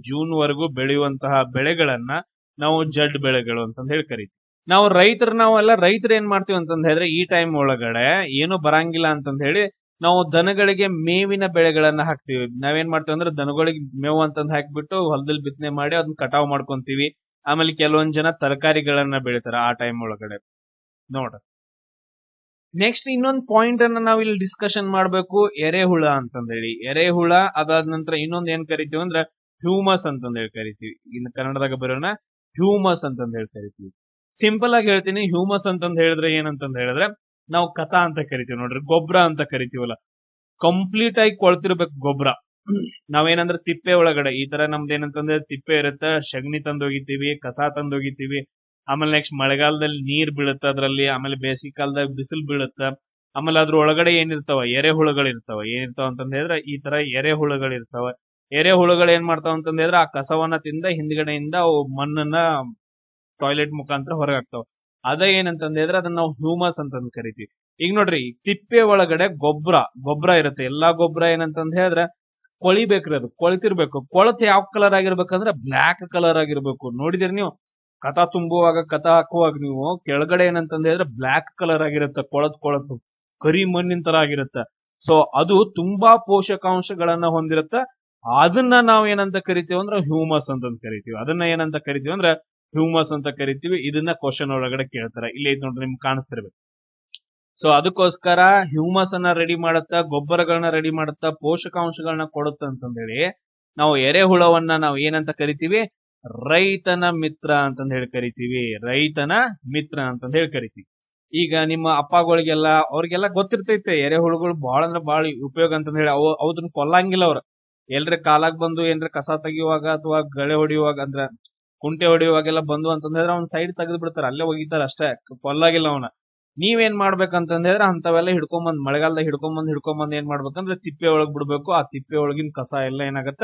ಜೂನ್ ವರೆಗೂ ಬೆಳೆಯುವಂತಹ ಬೆಳೆಗಳನ್ನ ನಾವು ಜಡ್ ಬೆಳೆಗಳು ಅಂತಂದ್ ಹೇಳಿ ಕರಿತೀವಿ. ನಾವೆಲ್ಲ ರೈತರು ಏನ್ ಮಾಡ್ತೀವಿ ಅಂತಂದ್ ಹೇಳಿದ್ರೆ ಈ ಟೈಮ್ ಒಳಗಡೆ ಏನು ಬರಂಗಿಲ್ಲ ಅಂತಂದ್ ಹೇಳಿ ನಾವು ದನಗಳಿಗೆ ಮೇವಿನ ಬೆಳೆಗಳನ್ನ ಹಾಕ್ತಿವಿ. ನಾವೇನ್ ಮಾಡ್ತೀವಿ ಅಂದ್ರೆ ದನಗಳಿಗೆ ಮೇವು ಅಂತಂದ್ ಹಾಕ್ಬಿಟ್ಟು ಹೊಲದಲ್ಲಿ ಬಿತ್ತನೆ ಮಾಡಿ ಅದನ್ನ ಕಟಾವ್ ಮಾಡ್ಕೊಂತೀವಿ. ಆಮೇಲೆ ಕೆಲವೊಂದ್ ಜನ ತರಕಾರಿಗಳನ್ನ ಬೆಳಿತಾರ ಆ ಟೈಮ್ ಒಳಗಡೆ. ನೋಡ್ರಿ ನೆಕ್ಸ್ಟ್ ಇನ್ನೊಂದು ಪಾಯಿಂಟ್ ಅನ್ನ ನಾವ್ ಇಲ್ಲಿ ಡಿಸ್ಕಷನ್ ಮಾಡ್ಬೇಕು, ಎರೆಹುಳ ಅಂತಂದೇಳಿ. ಎರೆಹುಳ ಅದಾದ ನಂತರ ಇನ್ನೊಂದ್ ಏನ್ ಕರಿತೀವಿ ಅಂದ್ರೆ ಹ್ಯೂಮಸ್ ಅಂತಂದ್ ಹೇಳಿ ಕರಿತೀವಿ. ಇನ್ನು ಕನ್ನಡದಾಗ ಬರೋಣ ಹ್ಯೂಮಸ್ ಅಂತಂದ್ ಹೇಳಿ ಕರಿತೀವಿ. ಸಿಂಪಲ್ ಆಗಿ ಹೇಳ್ತೀನಿ, ಹ್ಯೂಮಸ್ ಅಂತಂದ್ ಹೇಳಿದ್ರೆ ಏನಂತಂದ್ ಹೇಳಿದ್ರೆ ನಾವು ಕಥಾ ಅಂತ ಕರಿತೀವಿ. ನೋಡ್ರಿ ಗೊಬ್ಬರ ಅಂತ ಕರಿತೀವಲ್ಲ, ಕಂಪ್ಲೀಟ್ ಆಗಿ ಕೊಳ್ತಿರ್ಬೇಕು ಗೊಬ್ಬರ. ನಾವೇನಂದ್ರೆ ತಿಪ್ಪೆ ಒಳಗಡೆ ಈ ತರ ನಮ್ದು ಏನಂತಂದ್ರೆ ತಿಪ್ಪೆ ಇರುತ್ತೆ, ಸಗಣಿ ತಂದೋಗಿತೀವಿ, ಕಸ ತಂದೋಗಿತೀವಿ. ಆಮೇಲೆ ನೆಕ್ಸ್ಟ್ ಮಳೆಗಾಲದಲ್ಲಿ ನೀರ್ ಬೀಳುತ್ತೆ ಅದ್ರಲ್ಲಿ, ಆಮೇಲೆ ಬೇಸಿಗೆ ಕಾಲದಾಗ ಬಿಸಿಲು ಬೀಳುತ್ತೆ. ಆಮೇಲೆ ಅದ್ರ ಒಳಗಡೆ ಏನಿರ್ತಾವ? ಏನಿರ್ತಾವ ಅಂತಂದ್ ಹೇಳಿದ್ರೆ ಈ ತರ ಎರೆಹುಳುಗಳಿರ್ತಾವ. ಎರೆಹುಳುಗಳು ಏನ್ ಮಾಡ್ತಾವ ಅಂತಂದ್ ಹೇಳಿದ್ರೆ ಆ ಕಸವನ್ನ ತಿಂದ ಹಿಂದ್ಗಡೆಯಿಂದ ಅವು ಮಣ್ಣನ್ನ ಟಾಯ್ಲೆಟ್ ಮುಖಾಂತರ ಹೊರಗೆ ಹಾಕ್ತಾವ. ಅದ ಏನಂತಂದ್ ಹೇಳಿದ್ರೆ ಅದನ್ನ ನಾವು ಹ್ಯೂಮಸ್ ಅಂತಂದ್ ಕರಿತೀವಿ. ಈಗ ನೋಡ್ರಿ ತಿಪ್ಪೆ ಒಳಗಡೆ ಗೊಬ್ಬರ ಇರುತ್ತೆ. ಎಲ್ಲಾ ಗೊಬ್ಬರ ಏನಂತಂದ್ ಹೇಳಿದ್ರೆ ಕೊಳಿಬೇಕ್ರಿ, ಅದು ಕೊಳ್ತಿರ್ಬೇಕು. ಕೊಳತ್ ಯಾವ ಕಲರ್ ಆಗಿರ್ಬೇಕಂದ್ರೆ ಬ್ಲಾಕ್ ಕಲರ್ ಆಗಿರ್ಬೇಕು. ನೋಡಿದಿರಿ ನೀವು ಕಥ ತುಂಬುವಾಗ, ಕಥ ಹಾಕುವಾಗ ನೀವು ಕೆಳಗಡೆ ಏನಂತಂದ್ ಹೇಳಿದ್ರೆ ಬ್ಲಾಕ್ ಕಲರ್ ಆಗಿರುತ್ತೆ, ಕೊಳತು ಕರಿ ಮಣ್ಣಿನ ತರ ಆಗಿರುತ್ತೆ. ಸೊ ಅದು ತುಂಬಾ ಪೋಷಕಾಂಶಗಳನ್ನ ಹೊಂದಿರುತ್ತೆ. ಅದನ್ನ ನಾವ್ ಏನಂತ ಕರಿತೀವಿ ಅಂದ್ರೆ ಹ್ಯೂಮಸ್ ಅಂತಂದ್ ಕರಿತೀವಿ. ಅದನ್ನ ಏನಂತ ಕರಿತೀವಿ ಅಂದ್ರೆ ಹ್ಯೂಮಸ್ ಅಂತ ಕರಿತೀವಿ. ಇದನ್ನ ಕ್ವಶನ್ ಒಳಗಡೆ ಕೇಳ್ತಾರೆ. ಇಲ್ಲಿ ಐತ್ ನೋಡ್ರಿ, ನಿಮ್ಗೆ ಕಾಣಿಸ್ತಿರ್ಬೇಕು. ಸೊ ಅದಕ್ಕೋಸ್ಕರ ಹ್ಯೂಮಸ್ ಅನ್ನ ರೆಡಿ ಮಾಡುತ್ತಾ, ಗೊಬ್ಬರಗಳನ್ನ ರೆಡಿ ಮಾಡುತ್ತಾ, ಪೋಷಕಾಂಶಗಳನ್ನ ಕೊಡುತ್ತ ಅಂತಂದೇಳಿ ನಾವು ಎರೆಹುಳವನ್ನ ನಾವು ಏನಂತ ಕರಿತೀವಿ? ರೈತನ ಮಿತ್ರ ಅಂತಂದ್ ಹೇಳಿ ಕರಿತೀವಿ. ರೈತನ ಮಿತ್ರ ಅಂತಂದ್ ಹೇಳಿ ಕರಿತೀವಿ. ಈಗ ನಿಮ್ಮ ಅಪ್ಪಗಳಿಗೆಲ್ಲ ಅವ್ರಿಗೆಲ್ಲ ಗೊತ್ತಿರ್ತೈತೆ ಎರೆಹುಳುಗಳು ಬಹಳ ಅಂದ್ರೆ ಬಹಳ ಉಪಯೋಗ ಅಂತಂದ್ ಹೇಳಿ. ಅವದನ್ನ ಕೊಲ್ಲಂಗಿಲ್ಲ ಅವ್ರ. ಎಲ್ರ ಕಾಲಾಗ್ ಬಂದು ಏನ್ರ ಕಸ ತೆಗಿಯುವಾಗ ಅಥವಾ ಗಳೆ ಹೊಡಿಯುವಾಗ ಅಂದ್ರ ಕುಂಟೆ ಹೊಡಿಯುವಾಗೆಲ್ಲ ಬಂದು ಅಂತಂದ್ರೆ ಅವ್ನ ಸೈಡ್ ತೆಗೆದು ಬಿಡ್ತಾರ, ಅಲ್ಲೇ ಒಗಿತಾರ ಅಷ್ಟೇ, ಕೊಲ್ಲಾಗಿಲ್ಲ ಅವನ. ನೀವೇನ್ ಮಾಡ್ಬೇಕಂತಂದ್ರೆ ಅಂತವೆಲ್ಲ ಹಿಡ್ಕೊಂಬಂದ್ ಮಳೆಗಾಲದಾಗ ಹಿಡ್ಕೊಂಬಂದ್ ಏನ್ ಮಾಡ್ಬೇಕಂದ್ರೆ ತಿಪ್ಪೆ ಒಳಗ್ ಬಿಡ್ಬೇಕು. ಆ ತಿಪ್ಪೆ ಒಳಗಿನ ಕಸ ಎಲ್ಲ ಏನಾಗತ್ತ?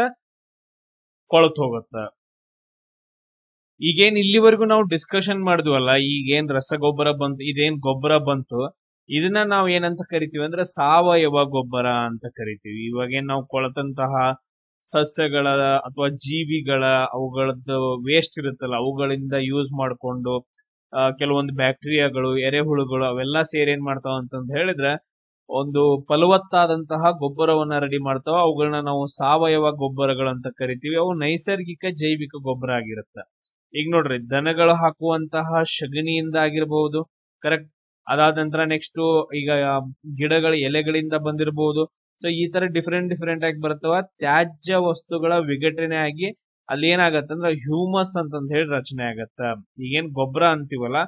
ಕೊಳತ್ ಹೋಗತ್ತ. ಈಗೇನ್ ಇಲ್ಲಿವರೆಗೂ ನಾವು ಡಿಸ್ಕಷನ್ ಮಾಡಿದ್ವಲ್ಲ, ಈಗೇನ್ ರಸಗೊಬ್ಬರ ಬಂತು, ಇದೇನ್ ಗೊಬ್ಬರ ಬಂತು, ಇದನ್ನ ನಾವ್ ಏನಂತ ಕರಿತೀವಿ ಅಂದ್ರೆ ಸಾವಯವ ಗೊಬ್ಬರ ಅಂತ ಕರಿತೀವಿ. ಇವಾಗೇನ್ ನಾವು ಕೊಳತಂತಹ ಸಸ್ಯಗಳ ಅಥವಾ ಜೀವಿಗಳ ಅವುಗಳದ್ದು ವೇಸ್ಟ್ ಇರುತ್ತಲ್ಲ, ಅವುಗಳಿಂದ ಯೂಸ್ ಮಾಡ್ಕೊಂಡು ಕೆಲವೊಂದು ಬ್ಯಾಕ್ಟೀರಿಯಾಗಳು, ಎರೆಹುಳುಗಳು ಅವೆಲ್ಲ ಸೇರಿ ಏನ್ ಮಾಡ್ತಾವ ಅಂತಂದ್ ಹೇಳಿದ್ರೆ ಒಂದು ಫಲವತ್ತಾದಂತಹ ಗೊಬ್ಬರವನ್ನ ರೆಡಿ ಮಾಡ್ತಾವ. ಅವುಗಳನ್ನ ನಾವು ಸಾವಯವ ಗೊಬ್ಬರಗಳಂತ ಕರಿತೀವಿ. ಅವು ನೈಸರ್ಗಿಕ ಜೈವಿಕ ಗೊಬ್ಬರ ಆಗಿರುತ್ತೆ. ಈಗ ನೋಡ್ರಿ, ದನಗಳು ಹಾಕುವಂತಹ ಶಗಣಿಯಿಂದ ಆಗಿರ್ಬಹುದು, ಕರೆಕ್ಟ್. ಅದಾದ ನಂತರ ನೆಕ್ಸ್ಟ್ ಈಗ ಗಿಡಗಳ ಎಲೆಗಳಿಂದ ಬಂದಿರಬಹುದು. ಸೊ ಈ ತರ ಡಿಫ್ರೆಂಟ್ ಆಗಿ ಬರ್ತಾವ. ತ್ಯಾಜ್ಯ ವಸ್ತುಗಳ ವಿಘಟನೆ ಆಗಿ ಅಲ್ಲಿ ಏನಾಗತ್ತಂದ್ರ ಹ್ಯೂಮಸ್ ಅಂತಂದ್ ಹೇಳಿ ರಚನೆ ಆಗತ್ತ. ಈಗೇನ್ ಗೊಬ್ಬರ ಅಂತೀವಲ್ಲ,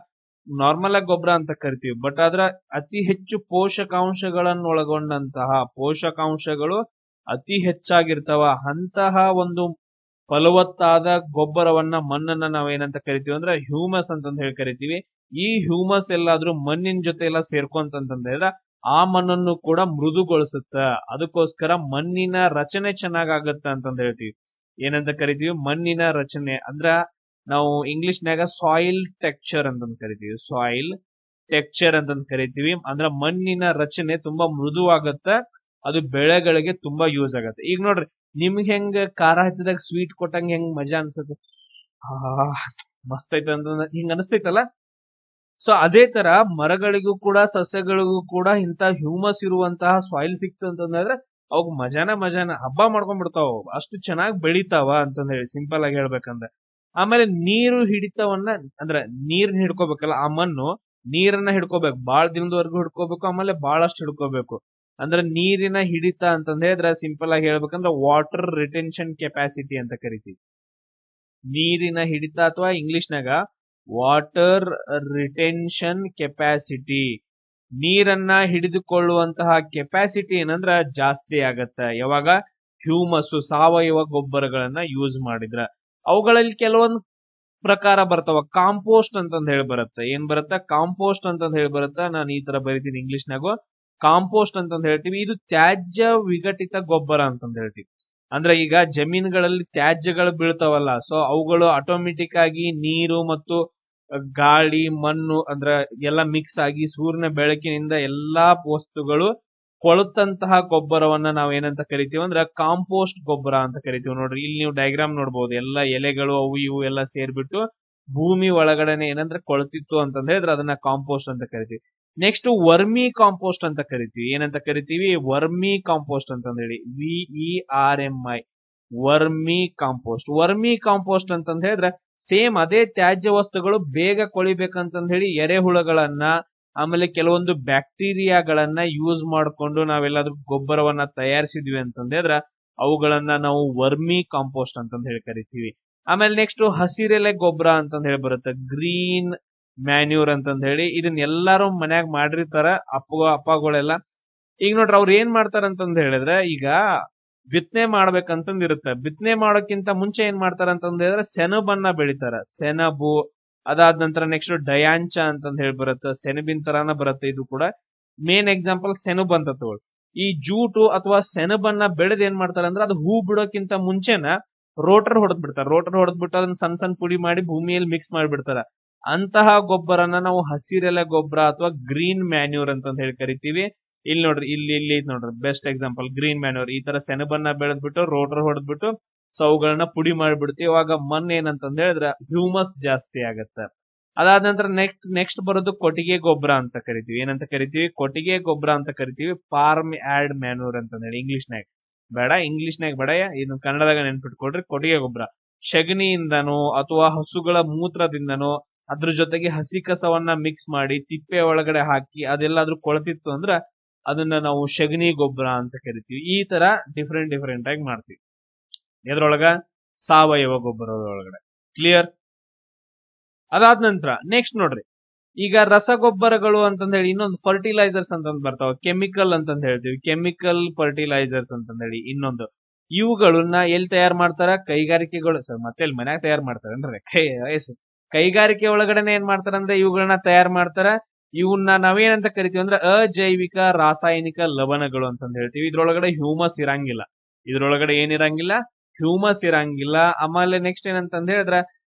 ನಾರ್ಮಲ್ ಆಗಿ ಗೊಬ್ಬರ ಅಂತ ಕರಿತೀವಿ, ಬಟ್ ಅದ್ರ ಅತಿ ಹೆಚ್ಚು ಪೋಷಕಾಂಶಗಳನ್ನು ಒಳಗೊಂಡಂತಹ ಪೋಷಕಾಂಶಗಳು ಅತಿ ಹೆಚ್ಚಾಗಿರ್ತಾವ. ಅಂತಹ ಒಂದು ಫಲವತ್ತಾದ ಗೊಬ್ಬರವನ್ನ, ಮಣ್ಣನ್ನ ನಾವೇನಂತ ಕರಿತೀವಿ ಅಂದ್ರೆ ಹ್ಯೂಮಸ್ ಅಂತಂದ್ ಹೇಳಿ ಕರಿತೀವಿ. ಈ ಹ್ಯೂಮಸ್ ಎಲ್ಲಾದ್ರೂ ಮಣ್ಣಿನ ಜೊತೆ ಎಲ್ಲ ಸೇರ್ಕೊಂತಂತಂದ್ರೆ ಆ ಮಣ್ಣನ್ನು ಕೂಡ ಮೃದುಗೊಳಿಸುತ್ತ. ಅದಕ್ಕೋಸ್ಕರ ಮಣ್ಣಿನ ರಚನೆ ಚೆನ್ನಾಗಾಗತ್ತ ಅಂತಂದ್ ಹೇಳ್ತೀವಿ. ಏನಂತ ಕರಿತೀವಿ? ಮಣ್ಣಿನ ರಚನೆ. ಅಂದ್ರ ನಾವು ಇಂಗ್ಲಿಷ್ನ್ಯಾಗ ಸಾಯಿಲ್ ಟೆಕ್ಸ್ಚರ್ ಅಂತಂದ್ ಕರಿತೀವಿ. ಸಾಯಿಲ್ ಟೆಕ್ಸ್ಚರ್ ಅಂತಂದ್ ಕರಿತೀವಿ. ಅಂದ್ರ ಮಣ್ಣಿನ ರಚನೆ ತುಂಬಾ ಮೃದುವಾಗತ್ತ. ಅದು ಬೆಳೆಗಳಿಗೆ ತುಂಬಾ ಯೂಸ್ ಆಗತ್ತೆ. ಈಗ ನೋಡ್ರಿ, ನಿಮ್ಗೆ ಹೆಂಗ ಖಾರ ಹತ್ತಿದಾಗ ಸ್ವೀಟ್ ಕೊಟ್ಟಂಗ ಹೆಂಗ್ ಮಜಾ ಅನ್ಸತ್ತೆ, ಮಸ್ತ್ ಐತ ಅಂತ ಹಿಂಗ ಅನಿಸ್ತೈತಲ್ಲ. ಸೊ ಅದೇ ತರ ಮರಗಳಿಗೂ ಕೂಡ, ಸಸ್ಯಗಳಿಗೂ ಕೂಡ ಇಂತ ಹ್ಯೂಮಸ್ ಇರುವಂತಹ ಸಾಯಿಲ್ ಸಿಕ್ತು ಅಂತಂದ್ರೆ ಅವಾಗ ಮಜಾನ ಹಬ್ಬ ಮಾಡ್ಕೊಂಡ್ಬಿಡ್ತಾವ. ಅಷ್ಟು ಚೆನ್ನಾಗಿ ಬೆಳಿತಾವ ಅಂತಂದ್ ಹೇಳಿ ಸಿಂಪಲ್ ಆಗಿ ಹೇಳ್ಬೇಕಂದ್ರೆ. ಆಮೇಲೆ ನೀರು ಹಿಡಿತವನ್ನ, ಅಂದ್ರ ನೀರ್ನ ಹಿಡ್ಕೋಬೇಕಲ್ಲ, ಆ ಮಣ್ಣು ನೀರನ್ನ ಹಿಡ್ಕೋಬೇಕು, ಬಾಳ ದಿನದವರೆಗೂ ಹಿಡ್ಕೋಬೇಕು. ಆಮೇಲೆ ಬಹಳಷ್ಟು ಹಿಡ್ಕೋಬೇಕು. ಅಂದ್ರೆ ನೀರಿನ ಹಿಡಿತ ಅಂತಂದ್ ಹೇಳಿದ್ರೆ ಸಿಂಪಲ್ ಆಗಿ ಹೇಳ್ಬೇಕಂದ್ರೆ ವಾಟರ್ ರಿಟೆನ್ಷನ್ ಕೆಪಾಸಿಟಿ ಅಂತ ಕರಿತೀವಿ. ನೀರಿನ ಹಿಡಿತ ಅಥವಾ ಇಂಗ್ಲಿಷ್ನಾಗ ವಾಟರ್ ರಿಟೆನ್ಷನ್ ಕೆಪಾಸಿಟಿ. ನೀರನ್ನ ಹಿಡಿದುಕೊಳ್ಳುವಂತಹ ಕೆಪಾಸಿಟಿ ಏನಂದ್ರ ಜಾಸ್ತಿ ಆಗತ್ತ ಯಾವಾಗ ಹ್ಯೂಮಸ್, ಸಾವಯವ ಗೊಬ್ಬರಗಳನ್ನ ಯೂಸ್ ಮಾಡಿದ್ರ. ಅವುಗಳಲ್ಲಿ ಕೆಲವೊಂದು ಪ್ರಕಾರ ಬರ್ತಾವ. ಕಾಂಪೋಸ್ಟ್ ಅಂತಂದ್ ಹೇಳಿ ಬರುತ್ತೆ. ಏನ್ ಬರುತ್ತ? ಕಾಂಪೋಸ್ಟ್ ಅಂತಂದ್ ಹೇಳಿ ಬರುತ್ತ. ನಾನು ಈ ತರ ಬರೀತೀನಿ ಇಂಗ್ಲಿಷ್ನಾಗು. ಕಾಂಪೋಸ್ಟ್ ಅಂತಂದ್ ಹೇಳ್ತೀವಿ. ಇದು ತ್ಯಾಜ್ಯ ವಿಘಟಿತ ಗೊಬ್ಬರ ಅಂತಂದ್ ಹೇಳ್ತೀವಿ. ಅಂದ್ರೆ ಈಗ ಜಮೀನುಗಳಲ್ಲಿ ತ್ಯಾಜ್ಯಗಳು ಬೀಳ್ತಾವಲ್ಲ, ಸೊ ಅವುಗಳು ಆಟೋಮೆಟಿಕ್ ಆಗಿ ನೀರು ಮತ್ತು ಗಾಳಿ, ಮಣ್ಣು ಅಂದ್ರ ಎಲ್ಲ ಮಿಕ್ಸ್ ಆಗಿ ಸೂರ್ಯನ ಬೆಳಕಿನಿಂದ ಎಲ್ಲಾ ವಸ್ತುಗಳು ಕೊಳತಂತಹ ಗೊಬ್ಬರವನ್ನ ನಾವ್ ಏನಂತ ಕರಿತೀವಿ ಅಂದ್ರೆ ಕಾಂಪೋಸ್ಟ್ ಗೊಬ್ಬರ ಅಂತ ಕರಿತೀವಿ. ನೋಡ್ರಿ, ಇಲ್ಲಿ ನೀವು ಡಯಾಗ್ರಾಮ್ ನೋಡ್ಬೋದು. ಎಲ್ಲ ಎಲೆಗಳು ಅವು ಇವು ಎಲ್ಲ ಸೇರ್ಬಿಟ್ಟು ಭೂಮಿ ಒಳಗಡೆನೆ ಏನಂದ್ರೆ ಕೊಳತಿತ್ತು ಅಂತಂದ್ ಹೇಳಿದ್ರೆ ಅದನ್ನ ಕಾಂಪೋಸ್ಟ್ ಅಂತ ಕರಿತೀವಿ. ನೆಕ್ಸ್ಟ್ ವರ್ಮಿ ಕಾಂಪೋಸ್ಟ್ ಅಂತ ಕರಿತೀವಿ. ಏನಂತ ಕರಿತೀವಿ? ವರ್ಮಿ ಕಾಂಪೋಸ್ಟ್ ಅಂತಂದ್ ಹೇಳಿ, VERMI, vermi compost. Vermi compost ಅಂತಂದ್ ಹೇಳಿದ್ರೆ ಸೇಮ್ ಅದೇ ತ್ಯಾಜ್ಯ ವಸ್ತುಗಳು ಬೇಗ ಕೊಳಿಬೇಕಂತಂದ್ ಹೇಳಿ ಎರೆಹುಳಗಳನ್ನ, ಆಮೇಲೆ ಕೆಲವೊಂದು ಬ್ಯಾಕ್ಟೀರಿಯಾಗಳನ್ನ ಯೂಸ್ ಮಾಡ್ಕೊಂಡು ನಾವೆಲ್ಲಾದ್ರೂ ಗೊಬ್ಬರವನ್ನ ತಯಾರಿಸಿದ್ವಿ ಅಂತಂದ್ ಹೇಳಿದ್ರೆ ಅವುಗಳನ್ನ ನಾವು ವರ್ಮಿ ಕಾಂಪೋಸ್ಟ್ ಅಂತಂದ್ ಹೇಳಿ ಕರಿತೀವಿ. ಆಮೇಲೆ ನೆಕ್ಸ್ಟ್ ಹಸಿರೆಲೆ ಗೊಬ್ಬರ ಅಂತಂದ್ ಹೇಳಿ ಬರುತ್ತೆ, ಗ್ರೀನ್ ಮ್ಯಾನ್ಯೂರ್ ಅಂತಂದ್ ಹೇಳಿ. ಇದನ್ನ ಎಲ್ಲಾರು ಮನ್ಯಾಗ ಮಾಡಿರ್ತಾರ ಅಪ್ಪಗಳೆಲ್ಲ. ಈಗ ನೋಡ್ರಿ, ಅವ್ರು ಏನ್ ಮಾಡ್ತಾರ ಅಂತಂದ್ ಹೇಳಿದ್ರೆ, ಈಗ ಬಿತ್ತನೆ ಮಾಡ್ಬೇಕಂತಂದ್ ಇರುತ್ತೆ. ಬಿತ್ತನೆ ಮಾಡೋಕ್ಕಿಂತ ಮುಂಚೆ ಏನ್ ಮಾಡ್ತಾರ ಅಂತಂದ್ ಹೇಳಿದ್ರೆ ಸೆಣಬನ್ನ ಬೆಳಿತಾರ. ಸೆಣಬು, ಅದಾದ ನಂತರ ನೆಕ್ಸ್ಟ್ ಡಯಾಂಚ ಅಂತಂದ್ ಹೇಳಿ ಬರುತ್ತೆ. ಸೆಣಬಿನ ತರಾನ ಬರುತ್ತೆ ಇದು ಕೂಡ. ಮೇನ್ ಎಕ್ಸಾಂಪಲ್ ಸೆಣಬ್ ಅಂತ ತಗೊಳ್ಳಿ. ಈ ಜೂಟು ಅಥವಾ ಸೆಣಬನ್ನ ಬೆಳೆದ್ ಏನ್ ಮಾಡ್ತಾರ ಅಂದ್ರೆ ಅದು ಹೂ ಬಿಡೋಕ್ಕಿಂತ ಮುಂಚೆನ ರೋಟರ್ ಹೊಡೆದ್ ಬಿಡ್ತಾರ. ರೋಟರ್ ಹೊಡೆದ್ಬಿಟ್ಟು ಅದನ್ನ ಸಣ್ಣ ಸಣ್ಣ ಪುಡಿ ಮಾಡಿ ಭೂಮಿಯಲ್ಲಿ ಮಿಕ್ಸ್ ಮಾಡಿಬಿಡ್ತಾರ. ಅಂತಹ ಗೊಬ್ಬರನ ನಾವು ಹಸಿರೆಲೆ ಗೊಬ್ಬರ ಅಥವಾ ಗ್ರೀನ್ ಮ್ಯಾನ್ಯೂರ್ ಅಂತಂದ್ ಹೇಳಿ ಕರಿತೀವಿ. ಇಲ್ಲಿ ನೋಡ್ರಿ, ಇಲ್ಲಿ ನೋಡ್ರಿ ಬೆಸ್ಟ್ ಎಕ್ಸಾಂಪಲ್ ಗ್ರೀನ್ ಮ್ಯಾನ್ಯೂರ್. ಈ ತರ ಸೆಣಬನ್ನ ಬೆಳೆದ್ಬಿಟ್ಟು ರೋಟರ್ ಹೊಡೆದ್ಬಿಟ್ಟು ಸೊ ಅವುಗಳನ್ನ ಪುಡಿ ಮಾಡಿಬಿಡ್ತೀವಿ. ಇವಾಗ ಮಣ್ಣು ಏನಂತಂದ್ ಹೇಳಿದ್ರೆ ಹ್ಯೂಮಸ್ ಜಾಸ್ತಿ ಆಗತ್ತೆ. ಅದಾದ ನಂತರ ನೆಕ್ಸ್ಟ್ ಬರೋದು ಕೊಟ್ಟಿಗೆ ಗೊಬ್ಬರ ಅಂತ ಕರಿತೀವಿ. ಏನಂತ ಕರಿತೀವಿ? ಕೊಟ್ಟಿಗೆ ಗೊಬ್ಬರ ಅಂತ ಕರಿತೀವಿ. ಫಾರ್ಮ್ ಆಡ್ ಮ್ಯಾನ್ಯೂರ್ ಅಂತ ಹೇಳಿ ಇಂಗ್ಲಿಷ್ನಾಗ ಬೇಡ, ಇದನ್ನ ಕನ್ನಡದಾಗ ನೆನ್ಪಿಟ್ಕೊಡ್ರಿ. ಕೊಟ್ಟಿಗೆ ಗೊಬ್ಬರ ಶಗಣಿಯಿಂದನೋ ಅಥವಾ ಹಸುಗಳ ಮೂತ್ರದಿಂದನೋ ಅದ್ರ ಜೊತೆಗೆ ಹಸಿ ಕಸವನ್ನ ಮಿಕ್ಸ್ ಮಾಡಿ ತಿಪ್ಪೆ ಒಳಗಡೆ ಹಾಕಿ ಅದೆಲ್ಲಾದ್ರೂ ಕೊಳತಿತ್ತು ಅಂದ್ರ ಅದನ್ನ ನಾವು ಶಗಣಿ ಗೊಬ್ಬರ ಅಂತ ಕರಿತೀವಿ. ಈ ತರ ಡಿಫ್ರೆಂಟ್ ಆಗಿ ಮಾಡ್ತೀವಿ. ಎದ್ರೊಳಗ ಸಾವಯವ ಗೊಬ್ಬರದ ಒಳಗಡೆ. ಕ್ಲಿಯರ್? ಅದಾದ ನಂತರ ನೆಕ್ಸ್ಟ್ ನೋಡ್ರಿ, ಈಗ ರಸಗೊಬ್ಬರಗಳು ಅಂತಂದ ಹೇಳಿ ಇನ್ನೊಂದು ಫರ್ಟಿಲೈಸರ್ಸ್ ಅಂತಂದ್ ಬರ್ತಾವ, ಕೆಮಿಕಲ್ ಅಂತಂದ್ ಹೇಳ್ತೀವಿ, ಕೆಮಿಕಲ್ ಫರ್ಟಿಲೈಸರ್ಸ್ ಅಂತಂದ ಹೇಳಿ ಇನ್ನೊಂದು. ಇವುಗಳನ್ನ ಎಲ್ಲಿ ತಯಾರು ಮಾಡ್ತಾರ? ಕೈಗಾರಿಕೆಗಳು. ಸರ್ ಮತ್ತೆ ಎಲ್ಲಿ ಮನ್ಯಾಗ ತಯಾರು ಮಾಡ್ತಾರನ್ರಿ? ಕೈಗಾರಿಕೆ ಒಳಗಡೆನೆ ಏನ್ ಮಾಡ್ತಾರಂದ್ರೆ ಇವುಗಳನ್ನ ತಯಾರು ಮಾಡ್ತಾರ. ಇವನ್ನ ನಾವೇನಂತ ಕರಿತೀವಿ ಅಂದ್ರೆ ಅಜೈವಿಕ ರಾಸಾಯನಿಕ ಲವಣಗಳು ಅಂತಂದ್ ಹೇಳ್ತೀವಿ. ಇದ್ರೊಳಗಡೆ ಹ್ಯೂಮಸ್ ಇರಂಗಿಲ್ಲ. ಇದ್ರೊಳಗಡೆ ಏನಿರಂಗಿಲ್ಲ? ಹ್ಯೂಮಸ್ ಇರಂಗಿಲ್ಲ. ಆಮೇಲೆ ನೆಕ್ಸ್ಟ್ ಏನಂತಂದ್ ಹೇಳಿದ್ರ,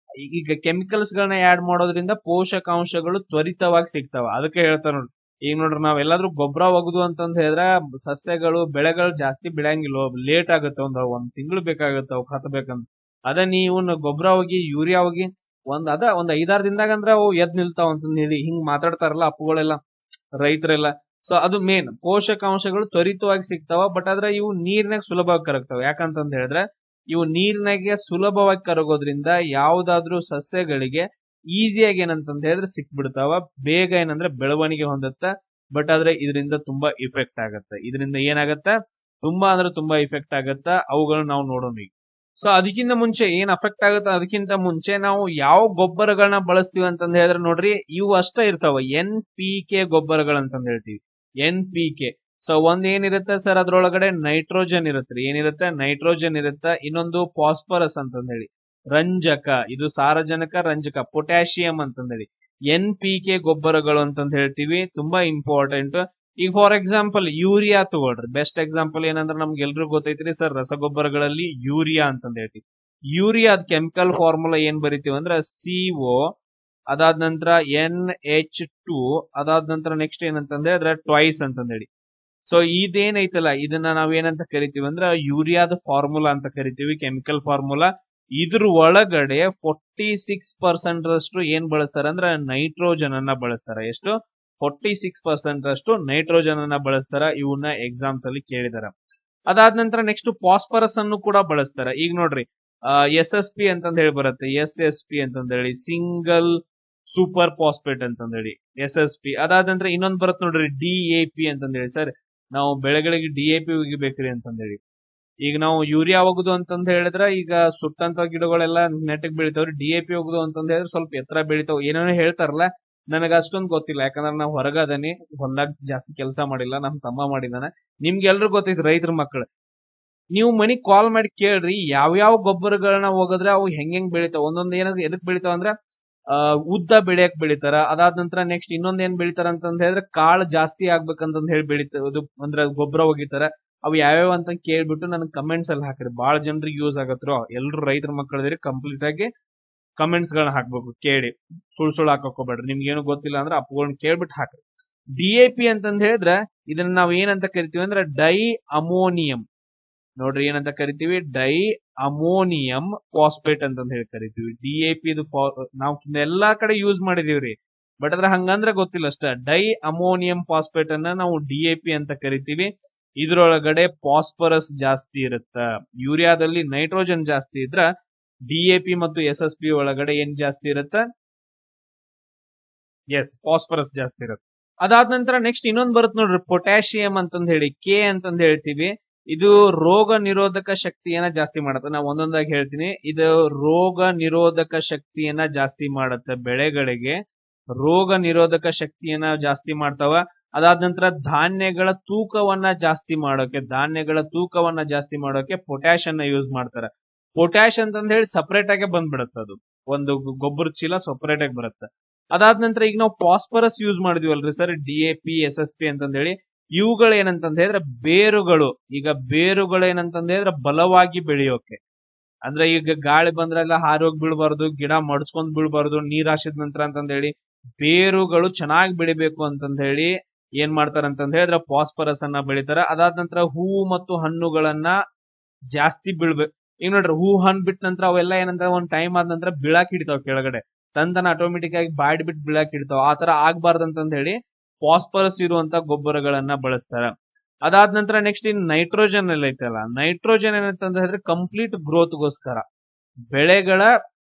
ಈಗ ಕೆಮಿಕಲ್ಸ್ ಗಳನ್ನ ಆಡ್ ಮಾಡೋದ್ರಿಂದ ಪೋಷಕಾಂಶಗಳು ತ್ವರಿತವಾಗಿ ಸಿಗ್ತಾವ. ಅದಕ್ಕೆ ಹೇಳ್ತಾರ ನೋಡ್ರಿ, ಈಗ ನೋಡ್ರಿ ನಾವ್ ಎಲ್ಲಾದ್ರೂ ಗೊಬ್ಬರ ಒಗದು ಅಂತಂದ್ ಹೇಳಿದ್ರ ಸಸ್ಯಗಳು ಬೆಳೆಗಳು ಜಾಸ್ತಿ ಬೆಳೆಯಂಗಿಲ್ಲ, ಲೇಟ್ ಆಗುತ್ತೆ. ಒಂದ್ ತಿಂಗಳು ಬೇಕಾಗುತ್ತೆ ಅವ್ ಹತ್ಬೇಕಂತ. ಅದ ನೀವು ಗೊಬ್ಬರ ಹೋಗಿ ಯೂರಿಯಾ ಹೋಗಿ ಒಂದ್ 5-6 ದಿನದಾಗ ಅಂದ್ರ ಅವು ಎದ್ ನಿಲ್ತಾವ ಅಂತಂದ್ ಹೇಳಿ ಹಿಂಗ್ ಮಾತಾಡ್ತಾರಲ್ಲ ಅಪ್ಪುಗಳೆಲ್ಲ, ರೈತರೆಲ್ಲ. ಸೊ ಅದು ಮೇನ್, ಪೋಷಕಾಂಶಗಳು ತ್ವರಿತವಾಗಿ ಸಿಗ್ತಾವ. ಬಟ್ ಆದ್ರೆ ಇವು ನೀರ್ನಾಗ ಸುಲಭವಾಗಿ ಕರಗ್ತಾವ. ಯಾಕಂತಂದ್ ಹೇಳಿದ್ರೆ ಇವು ನೀರಿನಾಗೆ ಸುಲಭವಾಗಿ ಕರಗೋದ್ರಿಂದ ಯಾವ್ದಾದ್ರು ಸಸ್ಯಗಳಿಗೆ ಈಸಿಯಾಗಿ ಏನಂತಂದ ಹೇಳಿದ್ರೆ ಸಿಕ್ಬಿಡ್ತಾವ. ಬೇಗ ಏನಂದ್ರೆ ಬೆಳವಣಿಗೆ ಹೊಂದತ್ತ. ಬಟ್ ಆದ್ರೆ ಇದರಿಂದ ತುಂಬಾ ಇಫೆಕ್ಟ್ ಆಗತ್ತ. ಇದರಿಂದ ಏನಾಗತ್ತ? ತುಂಬಾ ಅಂದ್ರೆ ತುಂಬಾ ಇಫೆಕ್ಟ್ ಆಗತ್ತ. ಅವುಗಳನ್ನ ನಾವು ನೋಡೋಣ ಈಗ. ಸೊ ಅದಕ್ಕಿಂತ ಮುಂಚೆ ಏನ್ ಅಫೆಕ್ಟ್ ಆಗುತ್ತೆ ಅದಕ್ಕಿಂತ ಮುಂಚೆ ನಾವು ಯಾವ ಗೊಬ್ಬರಗಳನ್ನ ಬಳಸ್ತೀವಿ ಅಂತಂದ ಹೇಳಿದ್ರೆ ನೋಡ್ರಿ, ಇವು ಅಷ್ಟ ಇರ್ತಾವ, NPK ಗೊಬ್ಬರಗಳಂತಂದ್ ಹೇಳ್ತೀವಿ. NPK. ಸೊ ಒಂದ್ ಏನಿರುತ್ತೆ ಸರ್, ಅದ್ರೊಳಗಡೆ ನೈಟ್ರೋಜನ್ ಇರುತ್ತೆ. ಏನಿರುತ್ತೆ? ನೈಟ್ರೋಜನ್ ಇರುತ್ತೆ. ಇನ್ನೊಂದು ಫಾಸ್ಫರಸ್ ಅಂತಂದ್ ಹೇಳಿ, ರಂಜಕ, ಇದು ಸಾರಜನಕ, ರಂಜಕ, ಪೊಟ್ಯಾಷಿಯಂ ಅಂತಂದ್ ಹೇಳಿ NPK ಗೊಬ್ಬರಗಳು ಅಂತಂದ್ ಹೇಳ್ತೀವಿ. ತುಂಬಾ ಇಂಪಾರ್ಟೆಂಟ್. ಈಗ ಫಾರ್ ಎಕ್ಸಾಂಪಲ್ ಯೂರಿಯಾ ತಗೊಳ್ರಿ. ಬೆಸ್ಟ್ ಎಕ್ಸಾಂಪಲ್ ಏನಂದ್ರೆ ನಮ್ಗೆ ಎಲ್ರಿಗೂ ಗೊತ್ತೈತ್ರಿ ಸರ್, ರಸಗೊಬ್ಬರಗಳಲ್ಲಿ ಯೂರಿಯಾ ಅಂತಂದ್ ಹೇಳ್ತೀವಿ. ಯೂರಿಯಾದ ಕೆಮಿಕಲ್ ಫಾರ್ಮುಲಾ ಏನ್ ಬರಿತೀವಿ ಅಂದ್ರೆ CO, ಅದಾದ ನಂತರ NH2, ಅದಾದ ನಂತರ ನೆಕ್ಸ್ಟ್ ಏನಂತಂದ್ರೆ ಅದ್ರ ಟ್ವೈಸ್ ಅಂತಂದ್ ಹೇಳಿ. ಸೊ ಇದೇನೈತಲ್ಲ ಇದನ್ನ ನಾವೇನಂತ ಕರಿತೀವಿ ಅಂದ್ರೆ ಯೂರಿಯಾದ ಫಾರ್ಮುಲಾ ಅಂತ ಕರಿತೀವಿ, ಕೆಮಿಕಲ್ ಫಾರ್ಮುಲಾ. ಇದ್ರ ಒಳಗಡೆ 46% ರಷ್ಟು ಏನ್ ಬಳಸ್ತಾರೆ ಅಂದ್ರೆ ನೈಟ್ರೋಜನ್ ಅನ್ನ ಬಳಸ್ತಾರ. ಎಷ್ಟು? 46% ರಷ್ಟು ನೈಟ್ರೋಜನ್ ಅನ್ನ ಬಳಸ್ತಾರ. ಇವನ್ನ ಎಕ್ಸಾಮ್ಸ್ ಅಲ್ಲಿ ಕೇಳಿದಾರ. ಅದಾದ ನಂತರ ನೆಕ್ಸ್ಟ್ ಫಾಸ್ಫರಸ್ ಅನ್ನು ಕೂಡ ಬಳಸ್ತಾರ. ಈಗ ನೋಡ್ರಿ, SSP ಅಂತಂದ್ ಹೇಳಿ ಬರುತ್ತೆ, SSP ಅಂತಂದ್ ಹೇಳಿ, ಸಿಂಗಲ್ ಸೂಪರ್ ಫಾಸ್ಫೇಟ್ ಅಂತಂದ್ ಹೇಳಿ SSP. ಅದಾದ ನಂತರ ಇನ್ನೊಂದ್ ಬರುತ್ತೆ ನೋಡ್ರಿ, DAP ಅಂತಂದ್ ಹೇಳಿ. ಸರ್ ನಾವು ಬೆಳೆಗಳಿಗೆ DAP ಉಗಿಬೇಕ್ರಿ ಅಂತಂದ್ ಹೇಳಿ. ಈಗ ನಾವು ಯೂರಿಯಾ ಹೋಗುದು ಅಂತಂದ್ ಹೇಳಿದ್ರ ಈಗ ಸುಟ್ಟಂತ ಗಿಡಗಳೆಲ್ಲ ನೆಟ್ಟಗ್ ಬೆಳಿತಾವ್ರಿ. DAP ಹೋಗುದು ಅಂತಂದ್ ಹೇಳಿದ್ರೆ ಸ್ವಲ್ಪ ಎತ್ತರ ಬೆಳಿತಾವ್. ಏನೇನೋ ಹೇಳ್ತಾರಲ್ಲ, ನನಗ ಅಷ್ಟೊಂದು ಗೊತ್ತಿಲ್ಲ. ಯಾಕಂದ್ರೆ ನಾವು ಹೊರಗದನಿ, ಹೊಲ್ದಾಗ ಜಾಸ್ತಿ ಕೆಲಸ ಮಾಡಿಲ್ಲ, ನಮ್ ತಮ್ಮ ಮಾಡಿದಾನ. ನಿಮ್ಗೆಲ್ರು ಗೊತ್ತೈತಿ ರೈತರ ಮಕ್ಕಳು. ನೀವು ಮನಿಗ್ ಕಾಲ್ ಮಾಡಿ ಕೇಳ್ರಿ, ಯಾವ್ಯಾವ ಗೊಬ್ಬರಗಳನ್ನ ಹೋಗದ್ರೆ ಅವು ಹೆಂಗ್ ಬೆಳಿತಾವ. ಒಂದೊಂದ್ ಏನಾದ್ರು ಎದಕ್ ಬೆಳಿತಾವ ಅಂದ್ರೆ ಉದ್ದ ಬೆಳೆಯಕ್ ಬೆಳಿತಾರ. ಅದಾದ ನಂತರ ನೆಕ್ಸ್ಟ್ ಇನ್ನೊಂದ್ ಏನ್ ಬೆಳಿತಾರ ಅಂತಂದ್ ಹೇಳಿದ್ರೆ ಕಾಳು ಜಾಸ್ತಿ ಆಗ್ಬೇಕಂತಂದ್ ಹೇಳಿ ಬೆಳಿತಾರ, ಅಂದ್ರೆ ಗೊಬ್ಬರ ಹೋಗಿತಾರ. ಅವು ಯಾವ್ಯಾವ ಅಂತ ಕೇಳ್ಬಿಟ್ಟು ನನಗೆ ಕಮೆಂಟ್ಸ್ ಅಲ್ಲಿ ಹಾಕ್ರಿ. ಬಹಳ ಜನರಿಗೆ ಯೂಸ್ ಆಗತ್ರೋ. ಎಲ್ರು ರೈತರ ಮಕ್ಕಳಿದ್ರೆ ಕಂಪ್ಲೀಟ್ ಆಗಿ ಕಮೆಂಟ್ಸ್ ಗಳನ್ನ ಹಾಕ್ಬೇಕು ಕೇಳಿ. ಸುಳ್ಳು ಹಾಕಕ್ ಹೋಗ್ಬೇಡ್ರಿ. ನಿಮ್ಗೆ ಏನು ಗೊತ್ತಿಲ್ಲ ಅಂದ್ರೆ ಅಪ್ಪಗಳನ್ನ ಕೇಳ್ಬಿಟ್ಟು ಹಾಕ್ರಿ. DAP ಅಂತಂದ್ ಹೇಳಿದ್ರೆ ಇದನ್ನ ನಾವ್ ಏನಂತ ಕರಿತೀವಿ ಅಂದ್ರೆ ಡೈ ಅಮೋನಿಯಂ. ನೋಡ್ರಿ ಏನಂತ ಕರಿತೀವಿ? ಡೈ ಅಮೋನಿಯಂ ಫಾಸ್ಫೇಟ್ ಅಂತಂದ್ ಹೇಳಿ ಕರಿತೀವಿ. DAP ಇದು ನಾವು ಎಲ್ಲಾ ಕಡೆ ಯೂಸ್ ಮಾಡಿದೀವ್ರಿ, ಬಟ್ ಅದ್ರ ಹಂಗಂದ್ರೆ ಗೊತ್ತಿಲ್ಲ ಅಷ್ಟ. ಡೈ ಅಮೋನಿಯಂ ಫಾಸ್ಫೇಟ್ ಅನ್ನ ನಾವು DAP ಅಂತ ಕರಿತೀವಿ. ಇದ್ರೊಳಗಡೆ ಫಾಸ್ಫರಸ್ ಜಾಸ್ತಿ ಇರುತ್ತ. ಯೂರಿಯಾದಲ್ಲಿ ನೈಟ್ರೋಜನ್ ಜಾಸ್ತಿ ಇದ್ರ DAP ಮತ್ತು SSP ಒಳಗಡೆ ಏನ್ ಜಾಸ್ತಿ ಇರುತ್ತ? ಎಸ್, ಫಾಸ್ಫರಸ್ ಜಾಸ್ತಿ ಇರುತ್ತೆ. ಅದಾದ ನಂತರ ನೆಕ್ಸ್ಟ್ ಇನ್ನೊಂದ್ ಬರುತ್ತೆ ನೋಡ್ರಿ, ಪೊಟ್ಯಾಷಿಯಂ ಅಂತಂದ್ ಹೇಳಿ, K ಅಂತಂದ್ ಹೇಳ್ತೀವಿ. ಇದು ರೋಗ ನಿರೋಧಕ ಶಕ್ತಿಯನ್ನ ಜಾಸ್ತಿ ಮಾಡುತ್ತೆ. ನಾ ಒಂದೊಂದಾಗಿ ಹೇಳ್ತೀನಿ. ಇದು ರೋಗ ನಿರೋಧಕ ಶಕ್ತಿಯನ್ನ ಜಾಸ್ತಿ ಮಾಡುತ್ತೆ. ಬೆಳೆಗಳಿಗೆ ರೋಗ ನಿರೋಧಕ ಶಕ್ತಿಯನ್ನ ಜಾಸ್ತಿ ಮಾಡ್ತಾವ. ಅದಾದ ನಂತರ ಧಾನ್ಯಗಳ ತೂಕವನ್ನ ಜಾಸ್ತಿ ಮಾಡೋಕೆ ಪೊಟ್ಯಾಶ್ ಅನ್ನ ಯೂಸ್ ಮಾಡ್ತಾರೆ. ಪೊಟ್ಯಾಶ್ ಅಂತಂದ್ ಹೇಳಿ ಸಪರೇಟ್ ಆಗಿ ಬಂದ್ಬಿಡುತ್ತೆ. ಅದು ಒಂದು ಗೊಬ್ಬರ ಚೀಲ ಸಪರೇಟ್ ಆಗಿ ಬರುತ್ತೆ. ಅದಾದ ನಂತರ ಈಗ ನಾವು ಫಾಸ್ಫರಸ್ ಯೂಸ್ ಮಾಡಿದ್ವಲ್ರಿ ಸರ್, DAP SSP ಅಂತಂದ್ ಹೇಳಿ. ಇವುಗಳು ಏನಂತಂದ್ ಹೇಳಿದ್ರೆ ಬೇರುಗಳು. ಈಗ ಬೇರುಗಳು ಏನಂತಂದ್ ಹೇಳಿದ್ರೆ ಬಲವಾಗಿ ಬೆಳೆಯೋಕೆ, ಅಂದ್ರೆ ಈಗ ಗಾಳಿ ಬಂದ್ರೆಲ್ಲ ಹಾರೋಗಿ ಬೀಳ್ಬಾರ್ದು, ಗಿಡ ಮಡ್ಸ್ಕೊಂಡ್ ಬೀಳ್ಬಾರ್ದು ನೀರ್ ಹಾಸಿದ ನಂತರ ಅಂತಂದ್ ಹೇಳಿ. ಬೇರುಗಳು ಚೆನ್ನಾಗಿ ಬೆಳಿಬೇಕು ಅಂತಂದ್ ಹೇಳಿ ಏನ್ ಮಾಡ್ತಾರಂತಂದ್ ಹೇಳಿದ್ರೆ ಫಾಸ್ಫರಸ್ ಅನ್ನ ಬೆಳಿತಾರ. ಅದಾದ ನಂತರ ಹೂವು ಮತ್ತು ಹಣ್ಣುಗಳನ್ನ ಜಾಸ್ತಿ ಬೀಳ್ಬೇಕು. ಈಗ ನೋಡ್ರಿ, ಹೂ ಹಣ್ಣು ಬಿಟ್ಟ ನಂತರ ಅವೆಲ್ಲ ಏನಂತ ಒಂದ್ ಟೈಮ್ ಆದ ನಂತರ ಬೀಳಾಕ್ ಹಿಡಿತಾವ ಕೆಳಗಡೆ, ತಂತನ ಆಟೋಮೆಟಿಕ್ ಆಗಿ ಬಾಡ್ ಬಿಟ್ಟು ಬೀಳಾಕ್ ಹಿಡಿತಾವ. ಆತರ ಆಗ್ಬಾರ್ದಂತಂದ್ ಹೇಳಿ ಫಾಸ್ಫರಸ್ ಇರುವಂತ ಗೊಬ್ಬರಗಳನ್ನ ಬಳಸ್ತಾರ. ಅದಾದ ನಂತರ ನೆಕ್ಸ್ಟ್ ಇನ್ ನೈಟ್ರೋಜನ್ ಎಲ್ಲ ಐತಲ್ಲ, ನೈಟ್ರೋಜನ್ ಏನಂತಂದ್ರೆ ಕಂಪ್ಲೀಟ್ ಗ್ರೋತ್ಗೋಸ್ಕರ. ಬೆಳೆಗಳ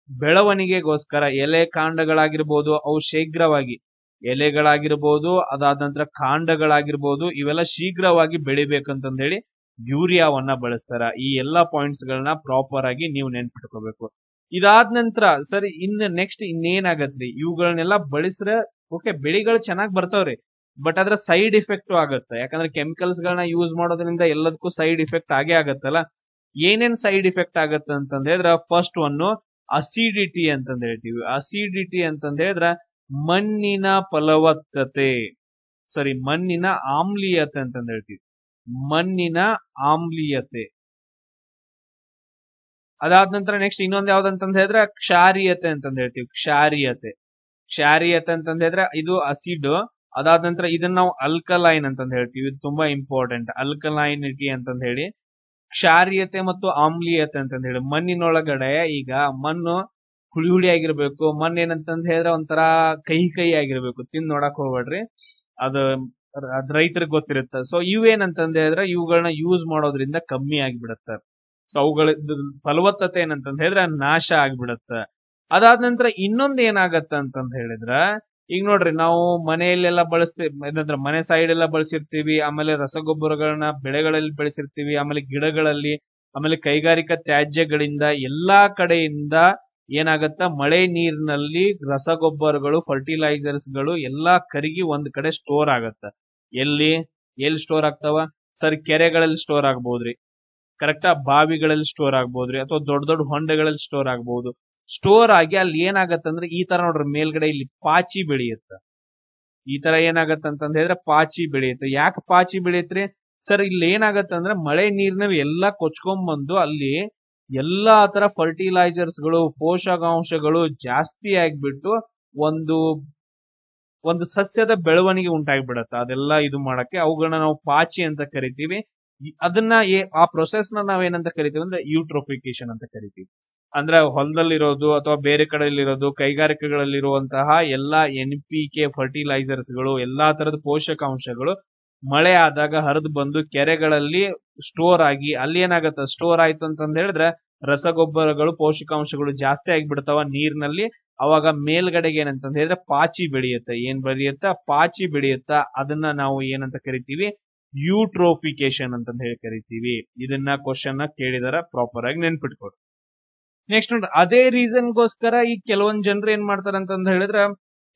ಬೆಳವಣಿಗೆಗೋಸ್ಕರ ಎಲೆ ಕಾಂಡಗಳಾಗಿರ್ಬೋದು, ಅವು ಶೀಘ್ರವಾಗಿ ಎಲೆಗಳಾಗಿರ್ಬೋದು, ಅದಾದ ನಂತರ ಕಾಂಡಗಳಾಗಿರ್ಬೋದು, ಇವೆಲ್ಲ ಶೀಘ್ರವಾಗಿ ಬೆಳಿಬೇಕಂತಂದ ಹೇಳಿ ಯೂರಿಯಾವನ್ನ ಬಳಸ್ತಾರ. ಈ ಎಲ್ಲಾ ಪಾಯಿಂಟ್ಸ್ ಗಳನ್ನ ಪ್ರಾಪರ್ ಆಗಿ ನೀವು ನೆನ್ಪಿಟ್ಕೋಬೇಕು. ಇದಾದ ನಂತರ ಸರಿ ಇನ್ನು ನೆಕ್ಸ್ಟ್ ಇನ್ನೇನಾಗತ್ರಿ, ಇವುಗಳನ್ನೆಲ್ಲ ಬಳಸ್ರೆ ಓಕೆ ಬೆಳೆಗಳು ಚೆನ್ನಾಗಿ ಬರ್ತಾವ್ರಿ, ಬಟ್ ಅದ್ರ ಸೈಡ್ ಇಫೆಕ್ಟ್ ಆಗತ್ತೆ. ಯಾಕಂದ್ರೆ ಕೆಮಿಕಲ್ಸ್ ಗಳನ್ನ ಯೂಸ್ ಮಾಡೋದ್ರಿಂದ ಎಲ್ಲದಕ್ಕೂ ಸೈಡ್ ಇಫೆಕ್ಟ್ ಆಗೇ ಆಗತ್ತಲ್ಲ. ಏನೇನ್ ಸೈಡ್ ಇಫೆಕ್ಟ್ ಆಗತ್ತೆ ಅಂತಂದ ಹೇಳಿದ್ರ, ಫಸ್ಟ್ ಒನ್ ಅಸಿಡಿಟಿ ಅಂತಂದ ಹೇಳ್ತೀವಿ. ಅಸಿಡಿಟಿ ಅಂತಂದ ಹೇಳಿದ್ರ ಮಣ್ಣಿನ ಫಲವತ್ತತೆ, ಮಣ್ಣಿನ ಆಮ್ಲೀಯತೆ ಅಂತಂದ ಹೇಳ್ತೀವಿ. ಮಣ್ಣಿನ ಆಮ್ಲೀಯತೆ. ಅದಾದ ನಂತರ ನೆಕ್ಸ್ಟ್ ಇನ್ನೊಂದ್ ಯಾವ್ದಂತಂದ ಹೇಳಿದ್ರೆ ಕ್ಷಾರೀಯತೆ ಅಂತಂದ ಹೇಳ್ತೀವಿ. ಕ್ಷಾರೀಯತೆ ಅಂತಂದ ಹೇಳಿದ್ರೆ ಇದು ಅಸಿಡ್. ಅದಾದ ನಂತರ ಇದನ್ನ ನಾವು ಅಲ್ಕಲೈನ್ ಅಂತಂದ ಹೇಳ್ತೀವಿ. ಇದು ತುಂಬಾ ಇಂಪಾರ್ಟೆಂಟ್, ಅಲ್ಕಲೈನಿಟಿ ಅಂತಂದ ಹೇಳಿ. ಕ್ಷಾರೀಯತೆ ಮತ್ತು ಆಮ್ಲೀಯತೆ ಅಂತಂದ ಹೇಳಿ, ಮಣ್ಣಿನೊಳಗಡೆ ಈಗ ಮಣ್ಣು ಹುಳಿ ಹುಳಿ ಆಗಿರ್ಬೇಕು. ಮಣ್ಣು ಏನಂತಂದ ಹೇಳಿದ್ರೆ ಒಂಥರ ಕಹಿ ಆಗಿರ್ಬೇಕು. ತಿಂದ್ ನೋಡಕ್ ಹೋಗ್ಬೇಡ್ರಿ, ಅದು ರೈತರಿಗೆ ಗೊತ್ತಿರುತ್ತೆ. ಸೊ ಇವೇನಂತಂದ ಹೇಳಿದ್ರೆ ಇವುಗಳನ್ನ ಯೂಸ್ ಮಾಡೋದ್ರಿಂದ ಕಮ್ಮಿ ಆಗಿಬಿಡತ್ತೆ. ಸೊ ಅವುಗಳ ಫಲವತ್ತತೆ ಏನಂತಂದ ಹೇಳಿದ್ರೆ ನಾಶ ಆಗ್ಬಿಡತ್ತೆ. ಅದಾದ ನಂತರ ಇನ್ನೊಂದ್ ಏನಾಗತ್ತ ಅಂತಂದ ಹೇಳಿದ್ರ, ಈಗ ನೋಡ್ರಿ ನಾವು ಮನೆಯಲ್ಲೆಲ್ಲ ಬಳಸ್ತೀವಿ, ಏನಂದ್ರೆ ಮನೆ ಸೈಡ್ ಎಲ್ಲ ಬಳಸಿರ್ತೀವಿ. ಆಮೇಲೆ ರಸಗೊಬ್ಬರಗಳನ್ನ ಬೆಳೆಗಳಲ್ಲಿ ಬೆಳೆಸಿರ್ತೀವಿ, ಆಮೇಲೆ ಗಿಡಗಳಲ್ಲಿ, ಆಮೇಲೆ ಕೈಗಾರಿಕಾ ತ್ಯಾಜ್ಯಗಳಿಂದ ಎಲ್ಲಾ ಕಡೆಯಿಂದ ಏನಾಗತ್ತ, ಮಳೆ ನೀರಿನಲ್ಲಿ ರಸಗೊಬ್ಬರಗಳು, ಫರ್ಟಿಲೈಸರ್ಸ್ ಗಳು ಎಲ್ಲಾ ಕರಗಿ ಒಂದ್ ಕಡೆ ಸ್ಟೋರ್ ಆಗತ್ತ. ಎಲ್ಲಿ ಸ್ಟೋರ್ ಆಗ್ತಾವ ಸರ್? ಕೆರೆಗಳಲ್ಲಿ ಸ್ಟೋರ್ ಆಗ್ಬೋದ್ರಿ, ಕರೆಕ್ಟಾ? ಬಾವಿಗಳಲ್ಲಿ ಸ್ಟೋರ್ ಆಗ್ಬೋದ್ರಿ, ಅಥವಾ ದೊಡ್ಡ ದೊಡ್ಡ ಹೊಂಡಗಳಲ್ಲಿ ಸ್ಟೋರ್ ಆಗ್ಬಹುದು. ಸ್ಟೋರ್ ಆಗಿ ಅಲ್ಲಿ ಏನಾಗತ್ತಂದ್ರೆ ಈ ತರ ನೋಡ್ರಿ, ಮೇಲ್ಗಡೆ ಇಲ್ಲಿ ಪಾಚಿ ಬೆಳೆಯುತ್ತ. ಈ ತರ ಏನಾಗತ್ತಂತಂದ ಹೇಳಿದ್ರೆ ಪಾಚಿ ಬೆಳೆಯುತ್ತೆ. ಯಾಕೆ ಪಾಚಿ ಬೆಳೆಯತ್ರಿ ಸರ್? ಇಲ್ಲಿ ಏನಾಗತ್ತಂದ್ರೆ ಮಳೆ ನೀರ್ನವ್ ಎಲ್ಲಾ ಕೊಚ್ಕೊಂಡ್ಬಂದು ಅಲ್ಲಿ ಎಲ್ಲಾ ತರ ಫರ್ಟಿಲೈಸರ್ಸ್ ಗಳು, ಪೋಷಕಾಂಶಗಳು ಜಾಸ್ತಿ ಆಗ್ಬಿಟ್ಟು ಒಂದು ಸಸ್ಯದ ಬೆಳವಣಿಗೆ ಉಂಟಾಗ್ಬಿಡತ್ತ. ಅದೆಲ್ಲ ಇದು ಮಾಡಕ್ಕೆ ಅವುಗಳನ್ನ ನಾವು ಪಾಚಿ ಅಂತ ಕರಿತೀವಿ. ಅದನ್ನ ಆ ಪ್ರೊಸೆಸ್ ನ ನಾವೇನಂತ ಕರಿತೀವಿ ಅಂದ್ರೆ ಯೂಟ್ರೋಫಿಕೇಶನ್ ಅಂತ ಕರಿತೀವಿ. ಅಂದ್ರೆ ಹೊಲದಲ್ಲಿರೋದು ಅಥವಾ ಬೇರೆ ಕಡೆಯಲ್ಲಿರೋದು, ಕೈಗಾರಿಕೆಗಳಲ್ಲಿರುವಂತಹ ಎಲ್ಲಾ NPK ಫರ್ಟಿಲೈಸರ್ಸ್ ಗಳು, ಎಲ್ಲಾ ತರದ ಪೋಷಕಾಂಶಗಳು ಮಳೆ ಆದಾಗ ಹರಿದು ಬಂದು ಕೆರೆಗಳಲ್ಲಿ ಸ್ಟೋರ್ ಆಗಿ, ಅಲ್ಲಿ ಏನಾಗತ್ತ, ಸ್ಟೋರ್ ಆಯ್ತು ಅಂತಂದ ಹೇಳಿದ್ರೆ ರಸಗೊಬ್ಬರಗಳು, ಪೋಷಕಾಂಶಗಳು ಜಾಸ್ತಿ ಆಗಿಬಿಡ್ತಾವ ನೀರಿನಲ್ಲಿ. ಅವಾಗ ಮೇಲ್ಗಡೆಗೆ ಏನಂತಂದ ಹೇಳಿದ್ರೆ ಪಾಚಿ ಬೆಳೆಯುತ್ತೆ. ಏನ್ ಬೆಳೆಯುತ್ತ? ಪಾಚಿ ಬೆಳೆಯುತ್ತ. ಅದನ್ನ ನಾವು ಏನಂತ ಕರಿತೀವಿ? ಯೂಟ್ರೋಫಿಕೇಶನ್ ಅಂತಂದ ಹೇಳಿ ಕರಿತೀವಿ. ಇದನ್ನ ಕ್ವಶನ್ ಕೇಳಿದಾರ, ಪ್ರಾಪರ್ ಆಗಿ ನೆನ್ಪಿಟ್ಕೊಡ್ರಿ. ನೆಕ್ಸ್ಟ್ ನೋಡ್ರಿ, ಅದೇ ರೀಸನ್ಗೋಸ್ಕರ ಈ ಕೆಲವೊಂದ್ ಜನರು ಏನ್ ಮಾಡ್ತಾರ ಅಂತಂದ ಹೇಳಿದ್ರ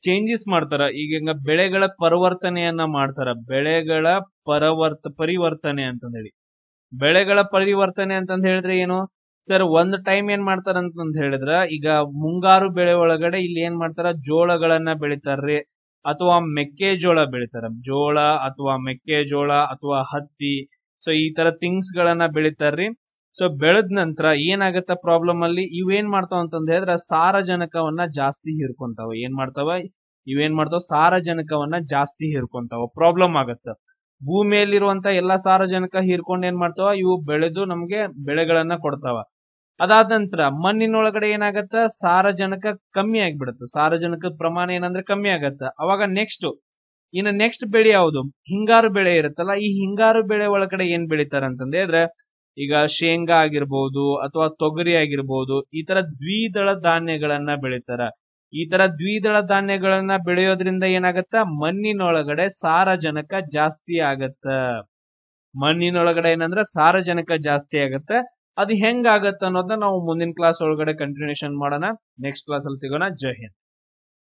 ಚೇಂಜಸ್ ಮಾಡ್ತಾರ. ಈಗ ಬೆಳೆಗಳ ಪರಿವರ್ತನೆಯನ್ನ ಮಾಡ್ತಾರ. ಬೆಳೆಗಳ ಪರಿವರ್ತನೆ ಅಂತಂದ ಹೇಳಿ. ಬೆಳೆಗಳ ಪರಿವರ್ತನೆ ಅಂತಂದ ಹೇಳಿದ್ರೆ ಏನು ಸರ್? ಒಂದ್ ಟೈಮ್ ಏನ್ ಮಾಡ್ತಾರ ಅಂತಂದ ಹೇಳಿದ್ರ, ಈಗ ಮುಂಗಾರು ಬೆಳೆ ಒಳಗಡೆ ಇಲ್ಲಿ ಏನ್ ಮಾಡ್ತಾರ, ಜೋಳಗಳನ್ನ ಬೆಳಿತಾರ್ರಿ, ಅಥವಾ ಮೆಕ್ಕೆಜೋಳ ಬೆಳಿತಾರ. ಜೋಳ ಅಥವಾ ಮೆಕ್ಕೆಜೋಳ ಅಥವಾ ಹತ್ತಿ, ಸೊ ಈ ತರ ಥಿಂಗ್ಸ್ ಗಳನ್ನ ಬೆಳಿತಾರ್ರಿ. ಸೊ ಬೆಳೆದ ನಂತರ ಏನಾಗತ್ತ ಪ್ರಾಬ್ಲಮ್ ಅಲ್ಲಿ, ಇವೇನ್ ಮಾಡ್ತಾವ ಅಂತಂದ ಹೇಳಿದ್ರ ಸಾರಜನಕವನ್ನ ಜಾಸ್ತಿ ಹೀರ್ಕೊಂತಾವ. ಇವೇನ್ ಮಾಡ್ತಾವ? ಸಾರಜನಕವನ್ನ ಜಾಸ್ತಿ ಹೀರ್ಕೊಂತಾವ. ಪ್ರಾಬ್ಲಮ್ ಆಗತ್ತ. ಭೂಮಿಯಲ್ಲಿರುವಂತ ಎಲ್ಲಾ ಸಾರಜನಕ ಹೀರ್ಕೊಂಡ್ ಏನ್ ಮಾಡ್ತಾವ? ಇವು ಬೆಳೆದು ನಮ್ಗೆ ಬೆಳೆಗಳನ್ನ ಕೊಡ್ತಾವ. ಅದಾದ ನಂತರ ಮಣ್ಣಿನೊಳಗಡೆ ಏನಾಗತ್ತ? ಸಾರಜನಕ ಕಮ್ಮಿ ಆಗ್ಬಿಡತ್ತ. ಸಾರಜನಕದ ಪ್ರಮಾಣ ಏನಂದ್ರೆ ಕಮ್ಮಿ ಆಗತ್ತ. ಅವಾಗ ನೆಕ್ಸ್ಟ್ ಬೆಳೆ ಯಾವುದು? ಹಿಂಗಾರು ಬೆಳೆ ಇರುತ್ತಲ್ಲ. ಈ ಹಿಂಗಾರು ಬೆಳೆ ಒಳಗಡೆ ಏನ್ ಬೆಳಿತಾರ ಅಂತಂದ್ರೆ ಹೇಳಿದ್ರೆ, ಈಗ ಶೇಂಗಾ ಆಗಿರ್ಬೋದು ಅಥವಾ ತೊಗರಿ ಆಗಿರ್ಬೋದು, ಈ ತರ ದ್ವಿದಳ ಧಾನ್ಯಗಳನ್ನ ಬೆಳಿತಾರ. ಈ ತರ ದ್ವಿದಳ ಧಾನ್ಯಗಳನ್ನ ಬೆಳೆಯೋದ್ರಿಂದ ಏನಾಗತ್ತ? ಮಣ್ಣಿನೊಳಗಡೆ ಸಾರಜನಕ ಜಾಸ್ತಿ ಆಗತ್ತ. ಮಣ್ಣಿನೊಳಗಡೆ ಏನಂದ್ರೆ ಸಾರಜನಕ ಜಾಸ್ತಿ ಆಗತ್ತ. ಅದು ಹೆಂಗಾಗತ್ತ ಅನ್ನೋದನ್ನ ನಾವು ಮುಂದಿನ ಕ್ಲಾಸ್ ಒಳಗಡೆ ಕಂಟಿನ್ಯೂಷನ್ ಮಾಡೋಣ. ನೆಕ್ಸ್ಟ್ ಕ್ಲಾಸ್ ಅಲ್ಲಿ ಸಿಗೋಣ. ಜೈ ಹಿಂದ್.